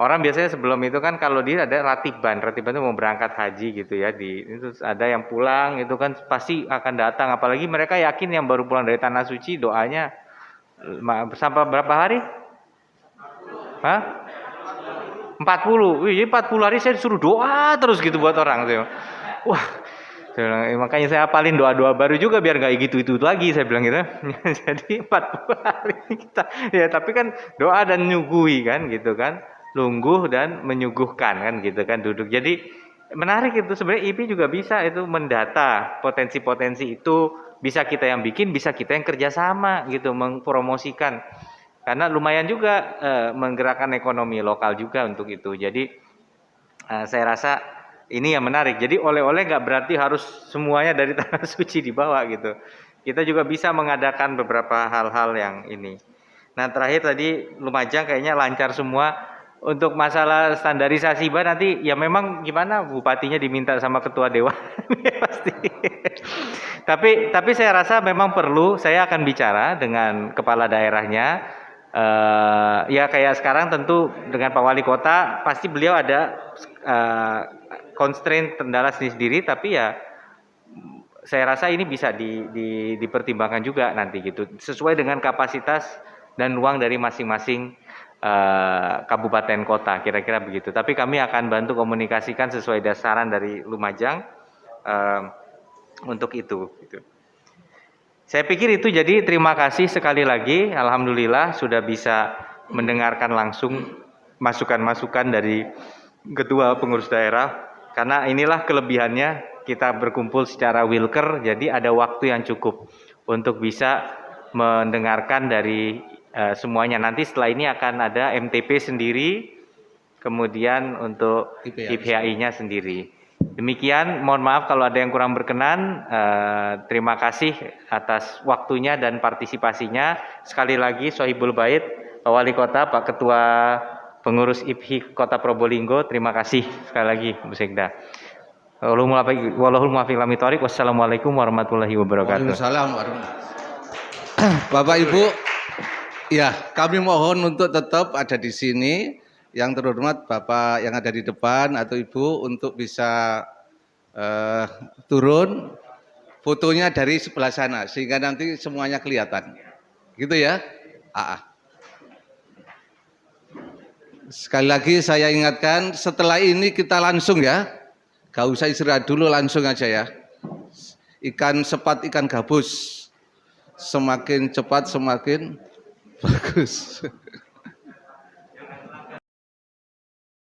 orang biasanya sebelum itu kan kalau dia ada ratiban itu mau berangkat haji gitu ya, itu ada yang pulang itu kan pasti akan datang, apalagi mereka yakin yang baru pulang dari tanah suci doanya sampai berapa hari? 40. Jadi 40 hari saya disuruh doa terus gitu buat orang. Wah, makanya saya hafalin doa-doa baru juga biar nggak gitu-itu lagi, saya bilang gitu. Jadi 40 hari kita ya, tapi kan doa dan nyuguhi kan gitu kan, lungguh dan menyuguhkan kan gitu kan, duduk. Jadi menarik itu sebenarnya. IPHI juga bisa itu mendata potensi-potensi itu, bisa kita yang bikin, bisa kita yang kerjasama gitu mempromosikan. Karena lumayan juga menggerakkan ekonomi lokal juga untuk itu. Jadi saya rasa ini yang menarik. Jadi oleh-oleh nggak berarti harus semuanya dari tanah suci dibawa gitu. Kita juga bisa mengadakan beberapa hal-hal yang ini. Nah terakhir tadi Lumajang kayaknya lancar semua. Untuk masalah standarisasi nanti ya memang gimana bupatinya diminta sama ketua dewan pasti. Tapi saya rasa memang perlu, saya akan bicara dengan kepala daerahnya. Ya kayak sekarang tentu dengan Pak Wali Kota pasti beliau ada constraint kendala sendiri, tapi ya saya rasa ini bisa dipertimbangkan juga nanti gitu, sesuai dengan kapasitas dan ruang dari masing-masing kabupaten kota, kira-kira begitu. Tapi kami akan bantu komunikasikan sesuai dasaran dari Lumajang untuk itu. Gitu. Saya pikir itu, jadi terima kasih sekali lagi, alhamdulillah sudah bisa mendengarkan langsung masukan-masukan dari ketua pengurus daerah, karena inilah kelebihannya kita berkumpul secara wilker, jadi ada waktu yang cukup untuk bisa mendengarkan dari semuanya. Nanti setelah ini akan ada MTP sendiri, kemudian untuk IPHI-nya sendiri. Demikian, mohon maaf kalau ada yang kurang berkenan. Terima kasih atas waktunya dan partisipasinya. Sekali lagi, Sohibul Bait, Pak Wali Kota, Pak Ketua Pengurus IPHI Kota Probolinggo, terima kasih sekali lagi, Bu Sekda. Wallahul muwaffiq ila aqwamit thoriq. Wassalamualaikum warahmatullahi wabarakatuh. Waalaikumsalam warahmatullahi. Bapak Ibu, ya kami mohon untuk tetap ada di sini. Yang terhormat Bapak yang ada di depan atau Ibu untuk bisa turun fotonya dari sebelah sana sehingga nanti semuanya kelihatan. Gitu ya? Sekali lagi saya ingatkan, setelah ini kita langsung ya. Gak usah istirahat dulu, langsung aja ya. Ikan sepat, ikan gabus. Semakin cepat semakin bagus.